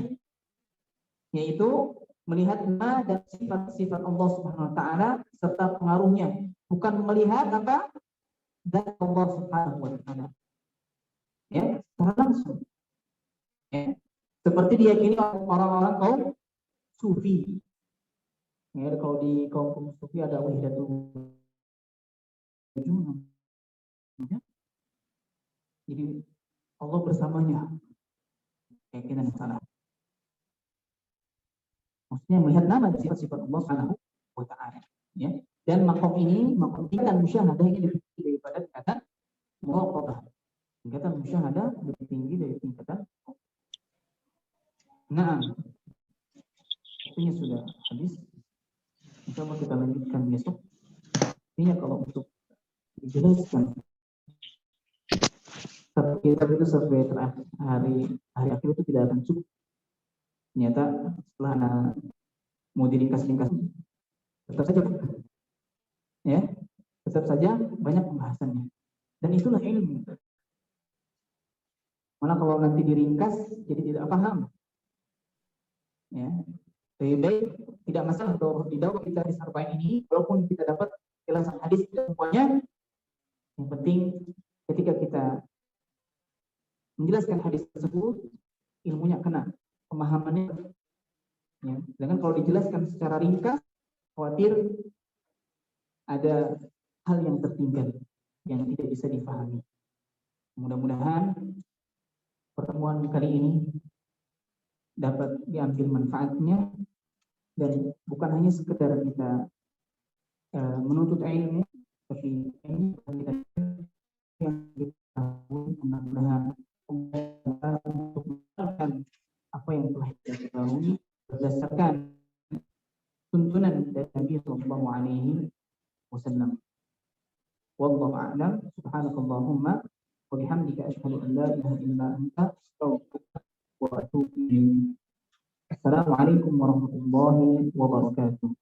yaitu melihat nama dan sifat-sifat Allah Subhanahu wa taala serta pengaruhnya, bukan melihat apa? Zat Allah Subhanahu wa taala. Ya, secara langsung. Ya. Seperti diyakini orang-orang kaum sufi. Ya, kalau di kaum sufi ada wahdatul wujud. Ya. Jadi Allah bersamanya, keyakinan yang salah. Maksudnya melihat nama dan sifat-sifat Allah Subhanahu wa taala, ya. Dan makom ini, makom tingkatan musyahadah ini lebih tinggi daripada tingkatan muraqabah. Tingkatan musyahadah lebih tinggi dari tingkatan. Nah, ini sudah habis. Coba kita lanjutkan besok. Ini kalau untuk dijelaskan kitab itu sampai terakhir hari akhir itu tidak akan cukup. Ternyata setelah mau diringkas-ringkas, tetap saja, ya, tetap saja banyak pembahasannya. Dan itulah ilmu. Malah kalau nanti diringkas, jadi tidak paham. Ya, lebih baik tidak masalah kalau di dakwah kita di Sarbain ini, walaupun kita dapat jelasan hadis itu semuanya, yang penting ketika kita menjelaskan hadis tersebut, ilmunya kena, pemahamannya. Ya. Dengan kalau dijelaskan secara ringkas, khawatir ada hal yang tertinggal, yang tidak bisa dipahami. Mudah-mudahan pertemuan kali ini dapat diambil manfaatnya, dan bukan hanya sekedar kita menuntut ilmu, tapi ini kita yang kita mudah-mudahan untuk mengamalkan apa yang telah kita ketahui berdasarkan tuntunan dari Nabi Sallallahu Alaihi Wasallam. Wallahu a'lam. Subhanakallahumma wa bihamdika asyhadu an la ilaha illa anta astaghfiruka wa atubu ilaik. Assalamualaikum warahmatullahi wabarakatuh.